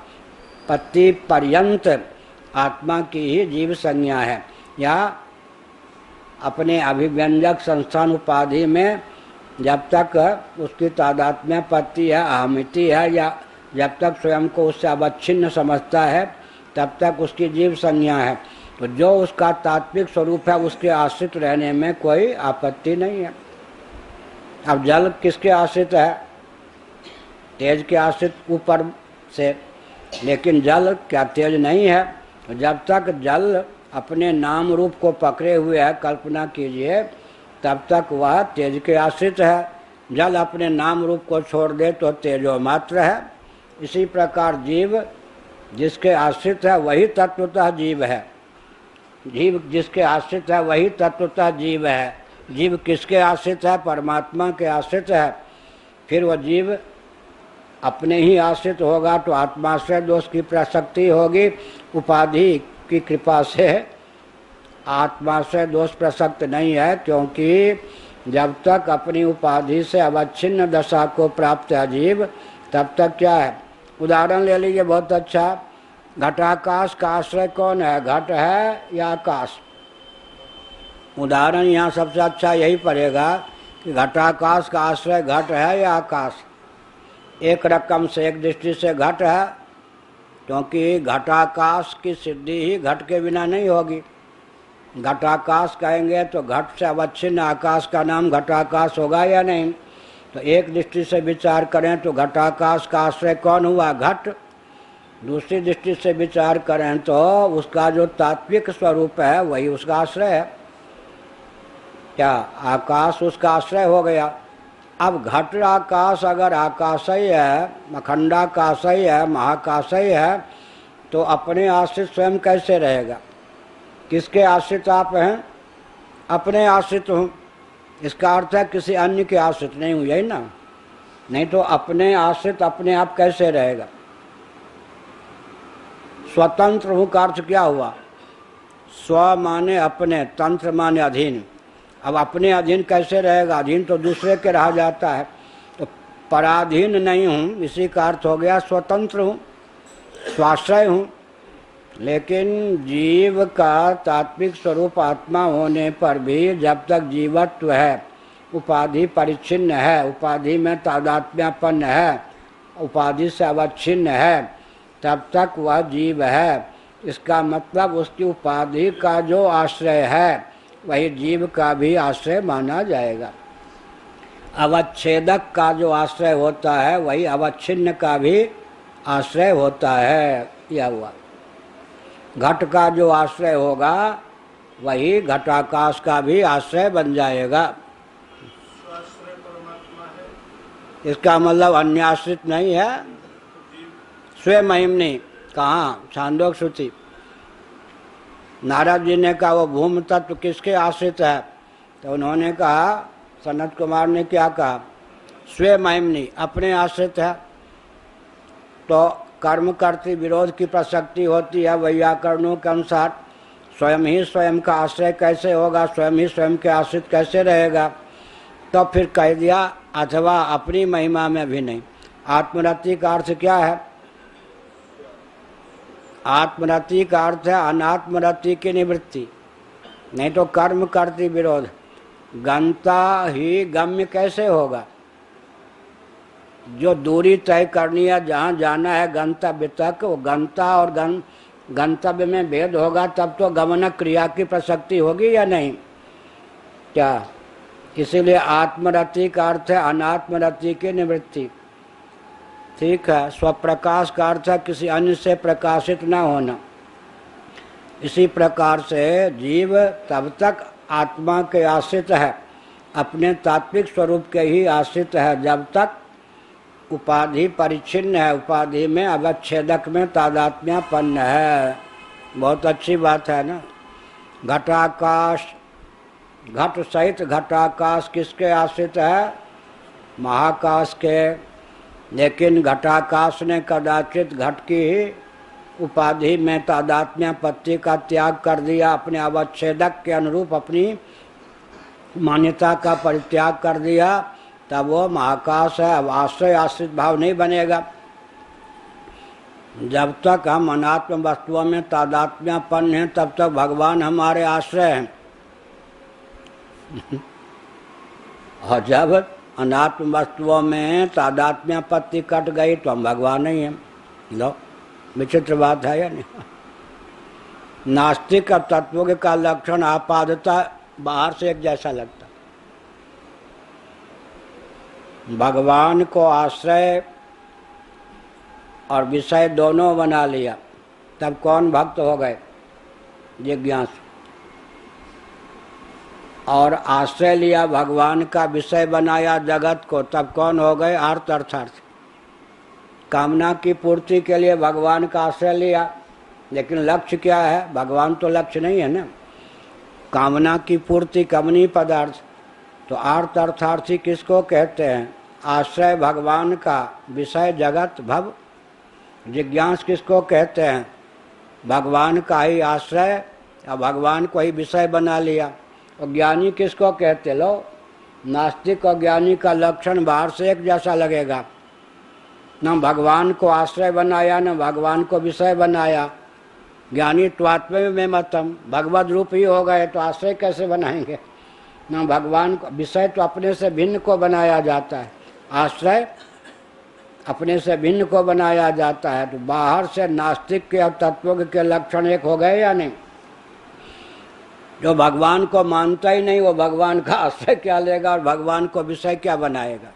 पर्यंत आत्मा की ही जीव संज्ञा है। या अपने अभिव्यंजक संस्थान उपाधि में जब तक उसकी तादात्म्यपत्ति है, अहमिति है, या जब तक स्वयं को उससे अवच्छिन्न समझता है तब तक उसकी जीव संज्ञा है। तो जो उसका तात्विक स्वरूप है उसके आश्रित रहने में कोई आपत्ति नहीं है। अब जल किसके आश्रित है, तेज के आश्रित ऊपर से। लेकिन जल क्या तेज नहीं है। जब तक जल अपने नाम रूप को पकड़े हुए है, कल्पना कीजिए, तब तक वह तेज के आश्रित है। जल अपने नाम रूप को छोड़ दे तो तेजो मात्र है। इसी प्रकार जीव जिसके आश्रित है वही तत्वतः जीव है। जीव जिसके आश्रित है वही तत्वतः जीव है। जीव किसके आश्रित है, परमात्मा के आश्रित है। फिर वह जीव अपने ही आश्रित होगा तो आत्माश्रय दोष की प्रसक्ति होगी। उपाधि की कृपा से आत्माश्रय दोष प्रसक्त नहीं है, क्योंकि जब तक अपनी उपाधि से अवच्छिन्न दशा को प्राप्त है जीव, तब तक क्या है। उदाहरण ले लीजिए बहुत अच्छा, घटाकाश का आश्रय कौन है, घट है या आकाश। उदाहरण यहाँ सबसे अच्छा यही पड़ेगा कि घटाकाश का आश्रय घट है या आकाश। एक रकम से एक दृष्टि से घट है, क्योंकि घटाकाश की सिद्धि ही घट के बिना नहीं होगी। घटाकाश कहेंगे तो घट से अवच्छिन्न आकाश का नाम घटाकाश होगा या नहीं? तो एक दृष्टि से विचार करें तो घटाकाश का आश्रय कौन हुआ? घट। दूसरी दृष्टि से विचार करें तो उसका जो तात्विक स्वरूप है वही उसका आश्रय है। क्या आकाश उसका आश्रय हो गया? अब घट आकाश अगर आकाशय है, अखंडाकाशय है, महाकाशय है, तो अपने आश्रित स्वयं कैसे रहेगा? किसके आश्रित आप हैं? अपने आश्रित हूँ। इसका अर्थ है किसी अन्य के आश्रित नहीं हूँ, यही ना? नहीं तो अपने आश्रित अपने आप कैसे रहेगा? स्वतंत्र हूँ का अर्थ क्या हुआ? स्व माने अपने, तंत्र माने अधीन। अब अपने अधीन कैसे रहेगा? अधीन तो दूसरे के रहा जाता है। तो पराधीन नहीं हूँ, इसी का अर्थ हो गया स्वतंत्र हूँ, स्वाश्रय हूँ। लेकिन जीव का तात्विक स्वरूप आत्मा होने पर भी जब तक जीवत्व है, उपाधि परिच्छिन्न है, उपाधि में तादात्म्यपन्न है, उपाधि से अवच्छिन्न है, तब तक वह जीव है। इसका मतलब उसकी उपाधि का जो आश्रय है वही जीव का भी आश्रय माना जाएगा। अवच्छेदक का जो आश्रय होता है वही अवच्छिन्न का भी आश्रय होता है। यह हुआ। घट का जो आश्रय होगा वही घटाकाश का भी आश्रय बन जाएगा। इसका मतलब अन्य आश्रित नहीं है। स्वयं महिमनी कहाँ? छांदोग श्रुति। नारद जी ने कहा वो भूम तत्व किसके आश्रित है? तो उन्होंने कहा, सनत कुमार ने क्या कहा? स्वयं महिमनी, अपने आश्रित है। तो कर्म करती विरोध की प्रसक्ति होती है वैयाकरणों के अनुसार। स्वयं ही स्वयं का आश्रय कैसे होगा? स्वयं ही स्वयं के आश्रित कैसे रहेगा? तो फिर कह दिया अथवा अपनी महिमा में भी नहीं। आत्मरति का अर्थ क्या है? आत्मरति का अर्थ है अनात्मरति की निवृत्ति। नहीं तो कर्म करती विरोध। गंता ही गम्य कैसे होगा? जो दूरी तय करनी है, जहाँ जाना है गंतव्य तक, वो गंता और गंतव्य में भेद होगा तब तो गमन क्रिया की प्रसक्ति होगी या नहीं? क्या? इसीलिए आत्मरति का अर्थ है अनात्मरति की निवृत्ति। ठीक है। स्वप्रकाश का अर्थ है किसी अन्य से प्रकाशित न होना। इसी प्रकार से जीव तब तक आत्मा के आश्रित है, अपने तात्विक स्वरूप के ही आश्रित है, जब तक उपाधि परिच्छिन्न है, उपाधि में अवच्छेदक में तादात्म्यपन्न है। बहुत अच्छी बात है ना। घटाकाश, घट सहित घटाकाश किसके आश्रित है? महाकाश के। लेकिन घटाकाश ने कदाचित घट की उपाधि में तादात्म्यपत्ति का त्याग कर दिया, अपने अवच्छेदक के अनुरूप अपनी मान्यता का परित्याग कर दिया, तब वो महाकाश है। अब आश्रय आश्रित भाव नहीं बनेगा। जब तक हम अनात्म वस्तुओं में तादात्म्यपन्न हैं तब तक भगवान हमारे आश्रय हैं। और जब अनात्म वस्तुओं में तादात्म्यपत्ति कट गई तो हम भगवान नहीं हैं। लो, विचित्र बात है या नहीं? नास्तिक और तत्वज्ञ का लक्षण आपादता बाहर से एक जैसा लगता। भगवान को आश्रय और विषय दोनों बना लिया तब कौन भक्त हो गए? जिज्ञासु। और आश्रय लिया भगवान का, विषय बनाया जगत को, तब कौन हो गए? आर्त अर्थार्थ। कामना की पूर्ति के लिए भगवान का आश्रय लिया, लेकिन लक्ष्य क्या है? भगवान तो लक्ष्य नहीं है ना। कामना की पूर्ति कामनी पदार्थ। तो आर्त अर्थार्थी किसको कहते हैं? आश्रय भगवान का, विषय जगत भव। जिज्ञास किसको कहते हैं? भगवान का ही आश्रय और भगवान को ही विषय बना लिया। और ज्ञानी किसको कहते? लो, नास्तिक और ज्ञानी का लक्षण बाहर से एक जैसा लगेगा। न भगवान को आश्रय बनाया न भगवान को विषय बनाया। ज्ञानी त्वात्म में मतम, भगवद रूप ही हो गए तो आश्रय कैसे बनाएंगे? न भगवान को, विषय तो अपने से भिन्न को बनाया जाता है, आश्रय अपने से भिन्न को बनाया जाता है। तो बाहर से नास्तिक के और तत्वज्ञ के लक्षण एक हो गए या नहीं? जो भगवान को मानता ही नहीं वो भगवान का आश्रय क्या लेगा और भगवान को विषय क्या बनाएगा।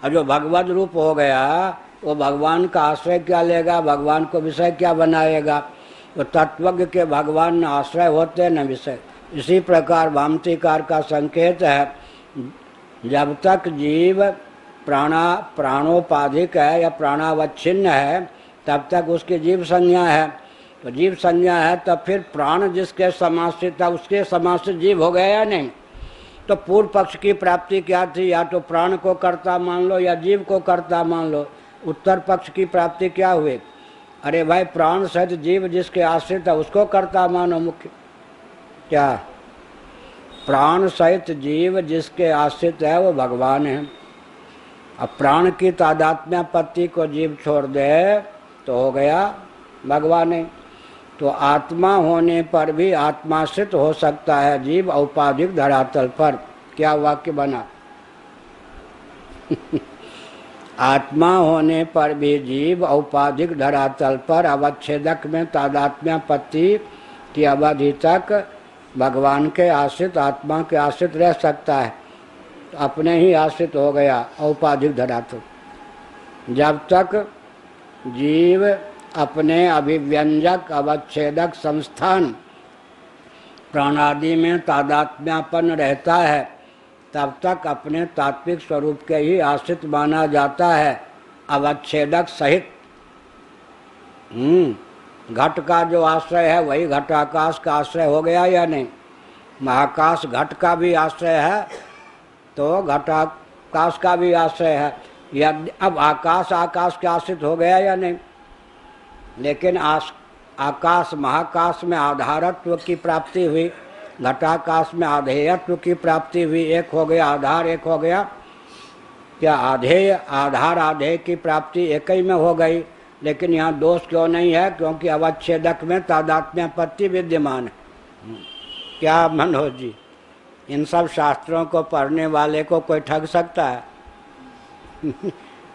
और जो भगवद रूप हो गया वो भगवान का आश्रय क्या लेगा, भगवान को विषय क्या बनाएगा। तो तत्वज्ञ के भगवान न आश्रय होते न विषय। इसी प्रकार भामतीकार का संकेत है, जब तक जीव प्राणोपाधिक है या प्राणावच्छिन्न है तब तक उसकी जीव संज्ञा है। तो जीव संज्ञा है तब फिर प्राण जिसके समाश्रित था उसके समाश्रित जीव हो गया या नहीं। तो पूर्व पक्ष की प्राप्ति क्या थी, या तो प्राण को कर्ता मान लो या जीव को कर्ता मान लो। उत्तर पक्ष की प्राप्ति क्या हुई, अरे भाई प्राण सहित जीव जिसके आश्रित है उसको कर्ता मानो मुख्य। क्या प्राण सहित जीव जिसके आश्रित है वो भगवान है। अब प्राण की तादात्म्यापत्ति को जीव छोड़ दे तो हो गया भगवान है। तो आत्मा होने पर भी आत्माश्रित हो सकता है जीव औपाधिक धरातल पर। क्या वाक्य बना आत्मा होने पर भी जीव औपाधिक धरातल पर अवच्छेदक में तादात्म्यापत्ति की अवधि तक भगवान के आश्रित आत्मा के आश्रित रह सकता है। तो अपने ही आश्रित हो गया औपाधिक धरातल। जब तक जीव अपने अभिव्यंजक अवच्छेदक संस्थान प्राणादि में तादात्म्यापन्न रहता है तब तक अपने तात्विक स्वरूप के ही आश्रित माना जाता है अवच्छेदक सहित। घट का जो आश्रय है वही घटाकाश का आश्रय हो गया या नहीं। महाकाश घट का भी आश्रय है तो घटाकाश का भी आश्रय है। या अब आकाश आकाश के आश्रित हो गया या नहीं। लेकिन आकाश महाकाश में आधारत्व की प्राप्ति हुई, घटाकाश में आधेयत्व की प्राप्ति हुई। एक हो गया आधार, एक हो गया क्या आधेय। आधार आधेय की प्राप्ति एक ही में हो गई। लेकिन यहाँ दोष क्यों नहीं है, क्योंकि अवच्छेदक में तादात्म्यापत्ति विद्यमान है। क्या मनोज जी, इन सब शास्त्रों को पढ़ने वाले को कोई ठग सकता है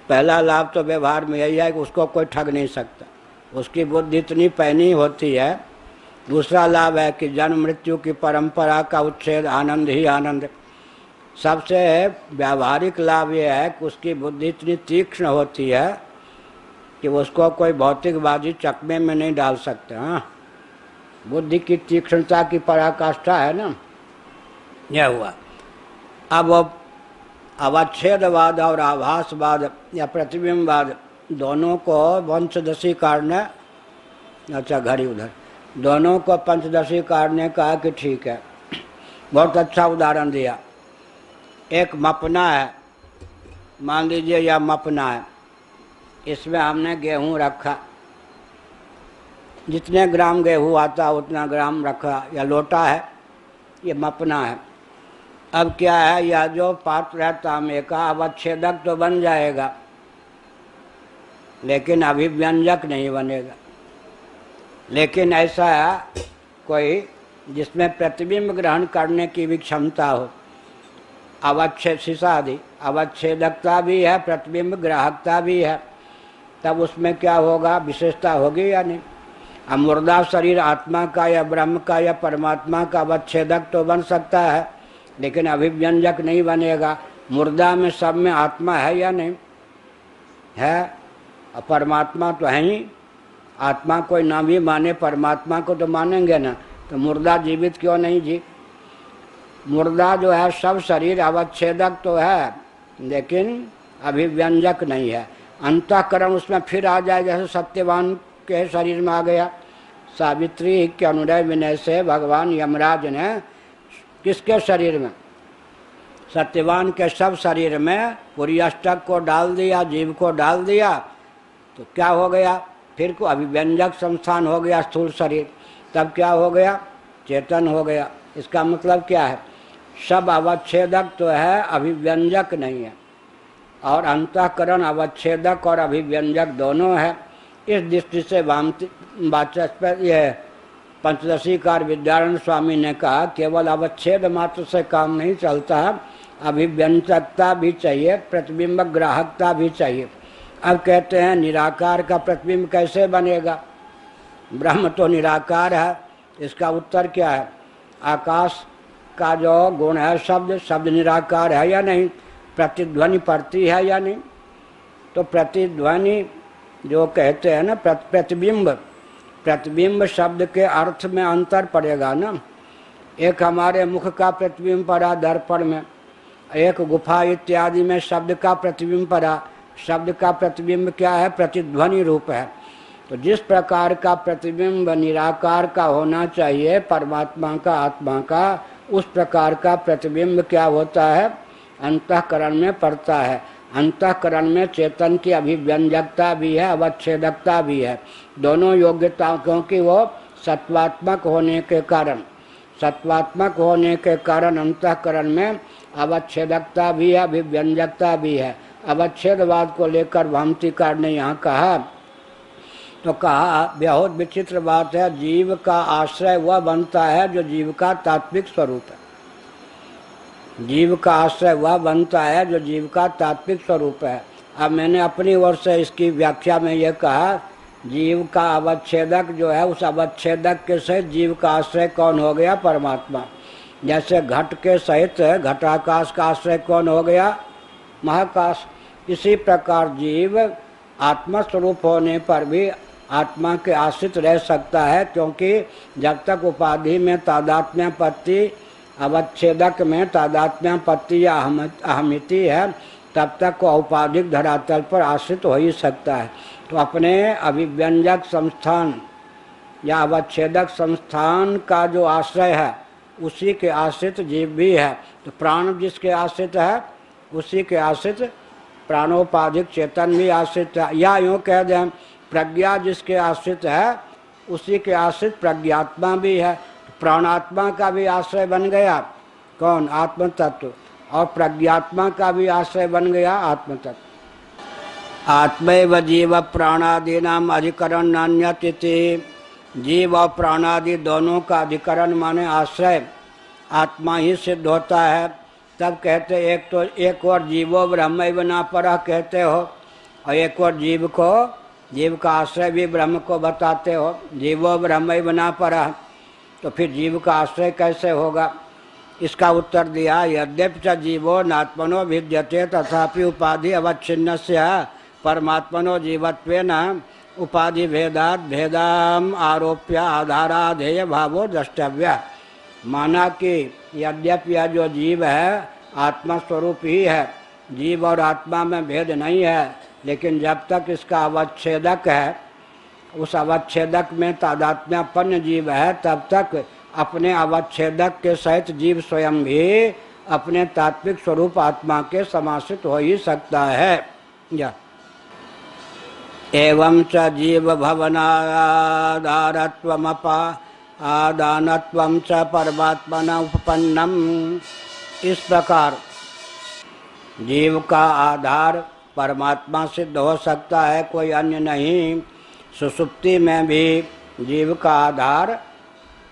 पहला लाभ तो व्यवहार में यही है कि उसको कोई ठग नहीं सकता, उसकी बुद्धि इतनी पैनी होती है। दूसरा लाभ है कि जन्म मृत्यु की परंपरा का उच्छेद, आनंद ही आनंद। सबसे व्यावहारिक लाभ यह है कि उसकी बुद्धि इतनी तीक्ष्ण होती है कि उसको कोई भौतिकवादी चकमे में नहीं डाल सकते। हाँ, बुद्धि की तीक्ष्णता की पराकाष्ठा है ना। यह हुआ। अब अवच्छेदवाद और आभासवाद या प्रतिबिंबवाद दोनों को पंचदशीकार ने, अच्छा घड़ी उधर, दोनों को पंचदशीकार ने कहा कि ठीक है। बहुत अच्छा उदाहरण दिया। एक मपना है, मान लीजिए यह मपना है, इसमें हमने गेहूं रखा, जितने ग्राम गेहूं आता उतना ग्राम रखा, या लोटा है, ये मपना है। अब क्या है, यह जो पात्र है तांबे का अवच्छेदक तो बन जाएगा लेकिन अभिव्यंजक नहीं बनेगा। लेकिन ऐसा है कोई जिसमें प्रतिबिंब ग्रहण करने की भी क्षमता हो, अवच्छेद शीशा आदि, अवच्छेदकता भी है, प्रतिबिंब ग्राहकता भी है, तब उसमें क्या होगा, विशेषता होगी या नहीं। अब मुर्दा शरीर आत्मा का या ब्रह्म का या परमात्मा का अवच्छेदक तो बन सकता है लेकिन अभिव्यंजक नहीं बनेगा। मुर्दा में सब में आत्मा है या नहीं है, परमात्मा तो है ही। आत्मा कोई ना भी माने, परमात्मा को तो मानेंगे ना, तो मुर्दा जीवित क्यों नहीं जी। मुर्दा जो है सब शरीर अवच्छेदक तो है लेकिन अभिव्यंजक नहीं है। अंतःकरण उसमें फिर आ जाए, जैसे सत्यवान के शरीर में आ गया। सावित्री के अनुदय विनय से भगवान यमराज ने किसके शरीर में, सत्यवान के सब शरीर में पूरी अष्टक को डाल दिया, जीव को डाल दिया, तो क्या हो गया, फिर को अभिव्यंजक संस्थान हो गया स्थूल शरीर। तब क्या हो गया, चेतन हो गया। इसका मतलब क्या है, सब अवच्छेदक तो है, अभिव्यंजक नहीं है। और अंतःकरण अवच्छेदक और अभिव्यंजक दोनों है। इस दृष्टि से वाचस्पति यह पंचदशीकार विद्यारण्य स्वामी ने कहा केवल अवच्छेद मात्र से काम नहीं चलता, अभिव्यंजकता भी चाहिए, प्रतिबिंब ग्राहकता भी चाहिए। अब कहते हैं निराकार का प्रतिबिंब कैसे बनेगा, ब्रह्म तो निराकार है। इसका उत्तर क्या है, आकाश का जो गुण है शब्द, शब्द निराकार है या नहीं, प्रतिध्वनि पड़ती है या नहीं। तो प्रतिध्वनि जो कहते हैं ना प्रतिबिंब, प्रतिबिंब शब्द के अर्थ में अंतर पड़ेगा ना। एक हमारे मुख का प्रतिबिंब पड़ा दर्पण में, एक गुफा इत्यादि में शब्द का प्रतिबिंब पड़ा। शब्द का प्रतिबिंब क्या है? प्रतिध्वनि रूप है। तो जिस प्रकार का प्रतिबिंब निराकार का होना चाहिए परमात्मा का, आत्मा का, उस प्रकार का प्रतिबिंब क्या होता है? अंतःकरण में पड़ता है। अंतःकरण में चेतन की अभिव्यंजकता भी है, अवच्छेदकता भी है, दोनों योग्यता, क्योंकि वो सत्वात्मक होने के कारण, सत्वात्मक होने के कारण अंतःकरण में अवच्छेदकता भी है, अभिव्यंजकता भी है। अवच्छेदवाद को लेकर भामतीकार ने यहाँ कहा, तो कहा बहुत विचित्र बात है, जीव का आश्रय वह बनता है जो जीव का तात्विक स्वरूप है। जीव का आश्रय वह बनता है जो जीव का तात्विक स्वरूप है। अब मैंने अपनी ओर से इसकी व्याख्या में यह कहा, जीव का अवच्छेदक जो है, उस अवच्छेदक के सहित जीव का आश्रय कौन हो गया? परमात्मा। जैसे घट के सहित घटाकाश का आश्रय कौन हो गया? महाकाश। इसी प्रकार जीव आत्मस्वरूप होने पर भी आत्मा के आश्रित रह सकता है, क्योंकि जब तक उपाधि में तादात्म्यपत्ति, अवच्छेदक में तादात्म्यपत्ति या अहमिति है, तब तक वो औपाधिक धरातल पर आश्रित हो ही सकता है। तो अपने अभिव्यंजक संस्थान या अवच्छेदक संस्थान का जो आश्रय है, उसी के आश्रित जीव भी है। तो प्राण जिसके आश्रित है, उसी के आश्रित प्राणोपाधिक चेतन भी आश्रित है। या यूँ कह दें, प्रज्ञा जिसके आश्रित है, उसी के आश्रित प्रज्ञात्मा भी है। प्राणात्मा का भी आश्रय बन गया कौन? आत्म तत्व। और प्रज्ञात्मा का भी आश्रय बन गया आत्म तत्व। आत्मैव जीव प्राणादीनाम अधिकरण नान्यतिथि। जीव और प्राणादि दोनों का अधिकरण माने आश्रय आत्मा ही सिद्ध होता है। तब कहते एक तो एक और जीवो ब्रह्मैव न परः कहते हो, और एक और जीव को, जीव का आश्रय भी ब्रह्म को बताते हो, जीवो ब्रह्मैव न परः। तो फिर जीव का आश्रय कैसे होगा? इसका उत्तर दिया, यद्यपि च जीवो नात्मनो भिद्यते तथापि उपाधि अवच्छिन्नस्य परमात्मनो जीवत्वेन उपाधि भेदात् भेदाम आरोप्य आधाराधेय भावो द्रष्टव्य। माना कि यद्यपि यह जो जीव है आत्मा स्वरूप ही है, जीव और आत्मा में भेद नहीं है, लेकिन जब तक इसका अवच्छेदक है, उस अवच्छेदक में तादात्म्यपन्न जीव है, तब तक अपने अवच्छेदक के सहित जीव स्वयं भी अपने तात्विक स्वरूप आत्मा के समाश्रित हो ही सकता है। या एवं च जीव भवनादारत्वमपा आदानत्वं च परमात्मन उपपन्नम। इस प्रकार जीव का आधार परमात्मा सिद्ध हो सकता है, कोई अन्य नहीं। सुषुप्ति में भी जीव का आधार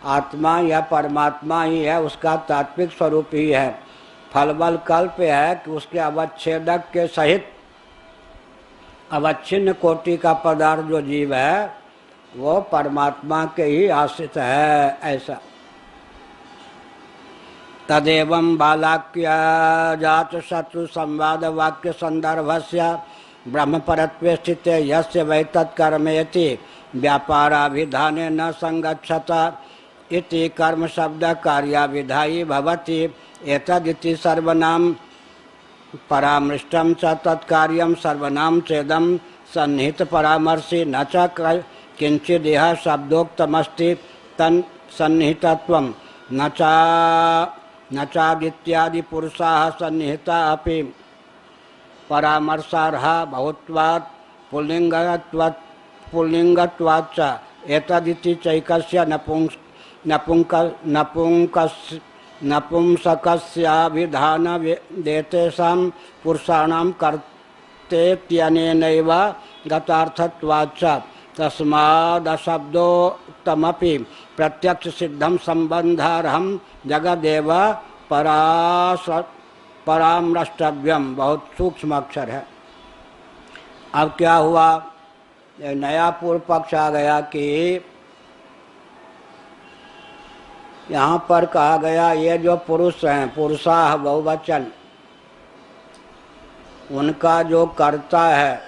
आत्मा या परमात्मा ही है, उसका तात्विक स्वरूप ही है। फलबल कल्प है कि उसके अवच्छेदक के सहित अवच्छिन्न कोटि का पदार्थ जो जीव है वो परमात्मा के ही आश्रित है। ऐसा तदेवं बालाक्य जात शत्रु संवाद वाक्य संदर्भस्य ब्रह्मपरत्वे स्थिते यस्य वै तत्कर्मेति व्यापाराभिधाने न संगच्छत इति कर्म शब्द कार्याभिधायी भवति। एतदिति सर्वनाम परामृष्टं च तत्कार्यं सर्वनाम चेदं सन्निहित परामर्शी न च किंचिदिह शब्दोक्तमस्ति तन् सन्निहितत्वं न चादित्यादि पुरुषाः सन्निहिता अपि परामर्शार्हा बहुत्वात् पुल्लिंगत्वाच्च एतदिति चैकस्य नपुंसकस्याभिधान देतेषां पुरुषाणां कर्तेत्यनेनैव गतार्थत्वाच्च तस्मादशब्दोक्तमपि प्रत्यक्ष सिद्धं संबंधार्हं जगदेव परामृष्टव्यम। बहुत सूक्ष्म अक्षर है। अब क्या हुआ? नया पूर्व पक्ष आ गया कि यहाँ पर कहा गया ये जो पुरुष हैं, पुरुषाह बहुवचन, उनका जो कर्ता है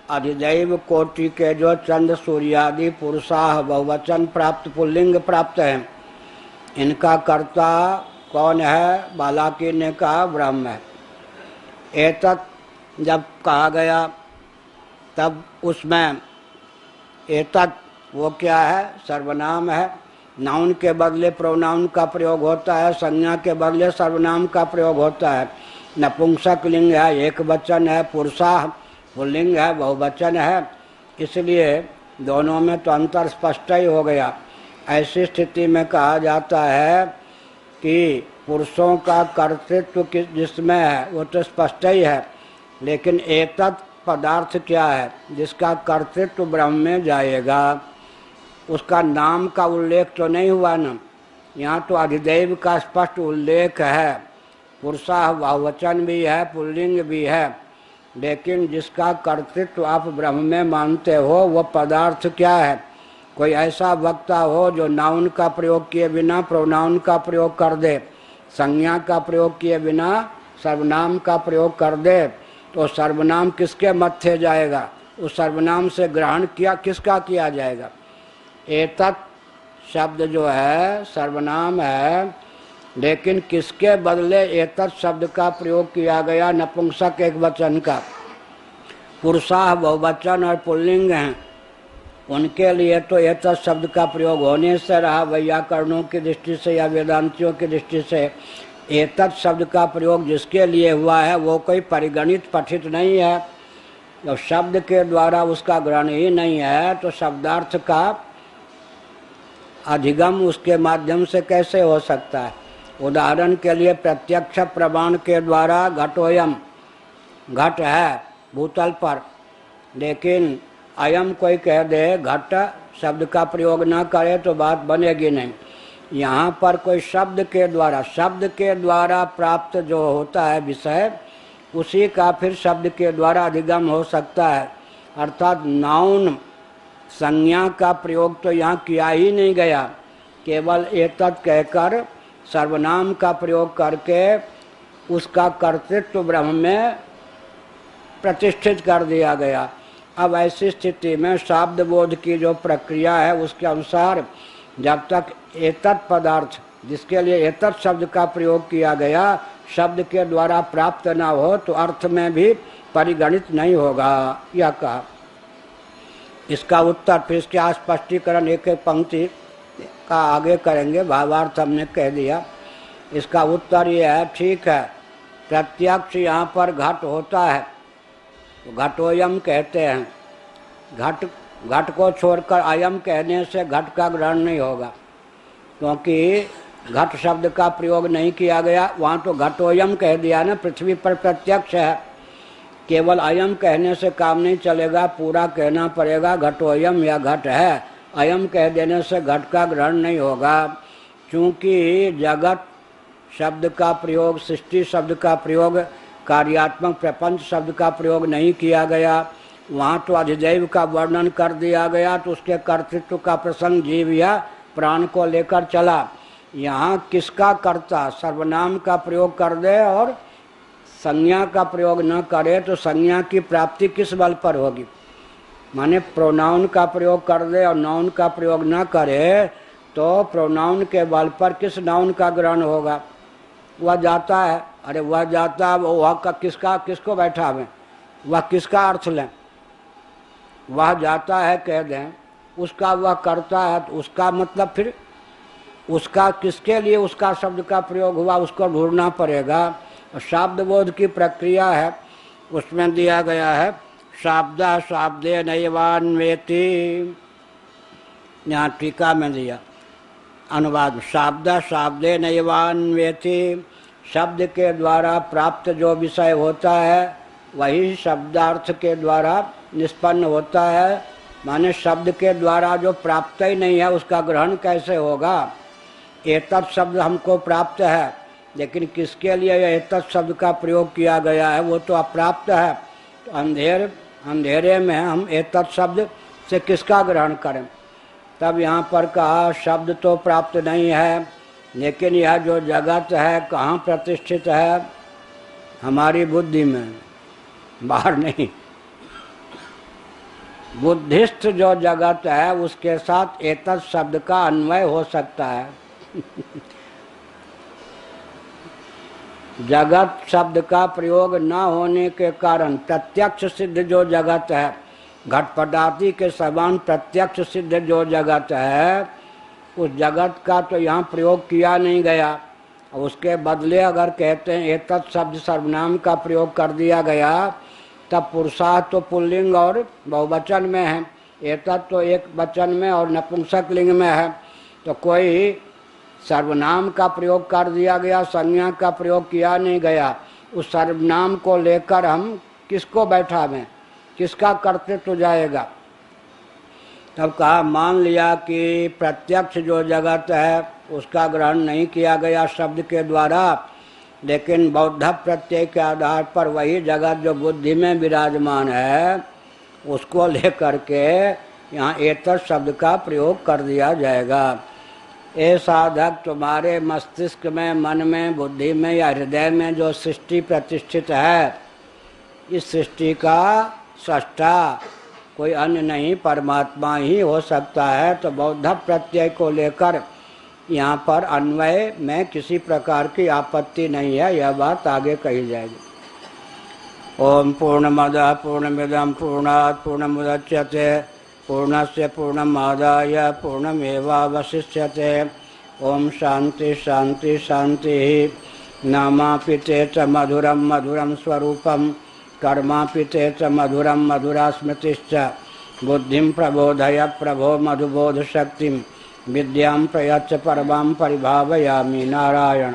अधिदैव कोटि के जो चंद्र सूर्यादि पुरुषाह बहुवचन प्राप्त पुल्लिंग प्राप्त हैं, इनका कर्ता कौन है? बालाकी ने कहा ब्रह्म है। एतत् जब कहा गया तब उसमें एतत् वो क्या है? सर्वनाम है। नाउन के बदले प्रोनाउन का प्रयोग होता है, संज्ञा के बदले सर्वनाम का प्रयोग होता है। नपुंसक लिंग है, एक वचन है, पुरुषाह पुल्लिंग है, बहुवचन है, इसलिए दोनों में तो अंतर स्पष्ट ही हो गया। ऐसी स्थिति में कहा जाता है कि पुरुषों का कर्तृत्व जिसमें है वो तो स्पष्ट ही है, लेकिन एतत् पदार्थ क्या है जिसका कर्तृत्व ब्रह्म में जाएगा? उसका नाम का उल्लेख तो नहीं हुआ ना। यहाँ तो अधिदैव का स्पष्ट उल्लेख है, पुरुषाह बहुवचन भी है, पुल्लिंग भी है, लेकिन जिसका कर्तृत्व आप ब्रह्म में मानते हो वो पदार्थ क्या है? कोई ऐसा वक्ता हो जो नाउन का प्रयोग किए बिना प्रोनाउन का प्रयोग कर दे, संज्ञा का प्रयोग किए बिना सर्वनाम का प्रयोग कर दे, तो सर्वनाम किसके मत्थे जाएगा? उस सर्वनाम से ग्रहण किया किसका किया जाएगा? एतत् शब्द जो है सर्वनाम है, लेकिन किसके बदले एतत् शब्द का प्रयोग किया गया? नपुंसक एक वचन का। पुरुषाह बहुवचन और पुल्लिंग हैं, उनके लिए तो एतत् शब्द का प्रयोग होने से रहा। वैयाकरणों की दृष्टि से या वेदांतियों की दृष्टि से एतत् शब्द का प्रयोग जिसके लिए हुआ है वो कोई परिगणित पठित नहीं है। जब शब्द के द्वारा उसका ग्रहण ही नहीं है तो शब्दार्थ का अधिगम उसके माध्यम से कैसे हो सकता है? उदाहरण के लिए प्रत्यक्ष प्रमाण के द्वारा घटोयम, घट है भूतल पर, लेकिन अयम कोई कह दे घट शब्द का प्रयोग न करे तो बात बनेगी नहीं। यहाँ पर कोई शब्द के द्वारा प्राप्त जो होता है विषय, उसी का फिर शब्द के द्वारा अधिगम हो सकता है। अर्थात नाउन संज्ञा का प्रयोग तो यहाँ किया ही नहीं गया, केवल एतत् कहकर सर्वनाम का प्रयोग करके उसका कर्तृत्व ब्रह्म में प्रतिष्ठित कर दिया गया। अब ऐसी स्थिति में शाब्द बोध की जो प्रक्रिया है उसके अनुसार जब तक एतत् पदार्थ जिसके लिए एतत् शब्द का प्रयोग किया गया शब्द के द्वारा प्राप्त न हो तो अर्थ में भी परिगणित नहीं होगा, यह कहा। इसका उत्तर फिर इसके स्पष्टीकरण एक एक पंक्ति का आगे करेंगे, भावार्थ हमने कह दिया। इसका उत्तर यह है, ठीक है, प्रत्यक्ष यहाँ पर घट होता है तो घटोयम कहते हैं। घट को छोड़कर अयम कहने से घट का ग्रहण नहीं होगा, क्योंकि घट शब्द का प्रयोग नहीं किया गया। वहाँ तो घटोयम कह दिया ना, पृथ्वी पर प्रत्यक्ष है। केवल अयम कहने से काम नहीं चलेगा, पूरा कहना पड़ेगा घटोयम या घट है। अयम कह देने से घट का ग्रहण नहीं होगा, क्योंकि जगत शब्द का प्रयोग, सृष्टि शब्द का प्रयोग, कार्यात्मक प्रपंच शब्द का प्रयोग नहीं किया गया। वहाँ तो अधिदैव का वर्णन कर दिया गया, तो उसके कर्तृत्व का प्रसंग जीव या प्राण को लेकर चला। यहाँ किसका कर्ता सर्वनाम का प्रयोग कर दे और संज्ञा का प्रयोग न करे तो संज्ञा की प्राप्ति किस बल पर होगी? माने प्रोनाउन का प्रयोग कर दे और नाउन का प्रयोग न करे तो प्रोनाउन के बल पर किस नाउन का ग्रहण होगा? वह जाता है, अरे वह जाता, वह का किसको बैठा में, वह किसका अर्थ लें? वह जाता है कह दें, उसका वह करता है, तो उसका मतलब फिर उसका किसके लिए उसका शब्द का प्रयोग हुआ उसको ढूंढना पड़ेगा। शाब्द बोध की प्रक्रिया है, उसमें दिया गया है शाब्द शाब्दे नैवान्वेति। यहाँ टीका में दिया अनुवाद, शाब्द शाब्दे नैवान्वेति, शब्द के द्वारा प्राप्त जो विषय होता है वही शब्दार्थ के द्वारा निष्पन्न होता है। माने शब्द के द्वारा जो प्राप्त ही नहीं है उसका ग्रहण कैसे होगा? एतत् शब्द हमको प्राप्त है, लेकिन किसके लिए एतत् शब्द का प्रयोग किया गया है वो तो अप्राप्त है। तो अंधेरे में हम एतत् शब्द से किसका ग्रहण करें? तब यहाँ पर कहा शब्द तो प्राप्त नहीं है, लेकिन यह जो जगत है कहाँ प्रतिष्ठित है? हमारी बुद्धि में, बाहर नहीं। बुद्धिस्थ जो जगत है उसके साथ एतत् शब्द का अन्वय हो सकता है। जगत शब्द का प्रयोग न होने के कारण प्रत्यक्ष सिद्ध जो जगत है, घटपटादी के समान प्रत्यक्ष सिद्ध जो जगत है, उस जगत का तो यहाँ प्रयोग किया नहीं गया। उसके बदले अगर कहते हैं एतत् शब्द सर्वनाम का प्रयोग कर दिया गया, तब पुरुषार्थ तो पुल्लिंग और बहुवचन में है, एतत् तो एक वचन में और नपुंसक लिंग में है। तो कोई सर्वनाम का प्रयोग कर दिया गया, संज्ञा का प्रयोग किया नहीं गया। उस सर्वनाम को लेकर हम किसको बैठावें, किसका कर्तृत्व जाएगा? तब कहा मान लिया कि प्रत्यक्ष जो जगत है उसका ग्रहण नहीं किया गया शब्द के द्वारा, लेकिन बौद्ध प्रत्यय के आधार पर वही जगत जो बुद्धि में विराजमान है उसको लेकर के यहाँ एतत् शब्द का प्रयोग कर दिया जाएगा। ए साधक, तुम्हारे मस्तिष्क में, मन में, बुद्धि में या हृदय में जो सृष्टि प्रतिष्ठित है, इस सृष्टि का सृष्टा कोई अन्य नहीं, परमात्मा ही हो सकता है। तो बौद्ध प्रत्यय को लेकर यहाँ पर अन्वय में किसी प्रकार की आपत्ति नहीं है, यह बात आगे कही जाएगी। ओम पूर्णमदः पूर्णमिदं पूर्णात् पूर्णमुदच्यते पूर्णस्य पूर्णमादाय पूर्णमेवावशिष्यते। ओम शांति शांति शांति। नामापि ते च मधुरं मधुरं स्वरूपं, कर्मापि ते च मधुरं मधुरा स्मृतिश्च। बुद्धिं प्रबोधय प्रभो मधुबोध शक्तिं, विद्यां प्रयच्छ परमां परिभावयामि। नारायण।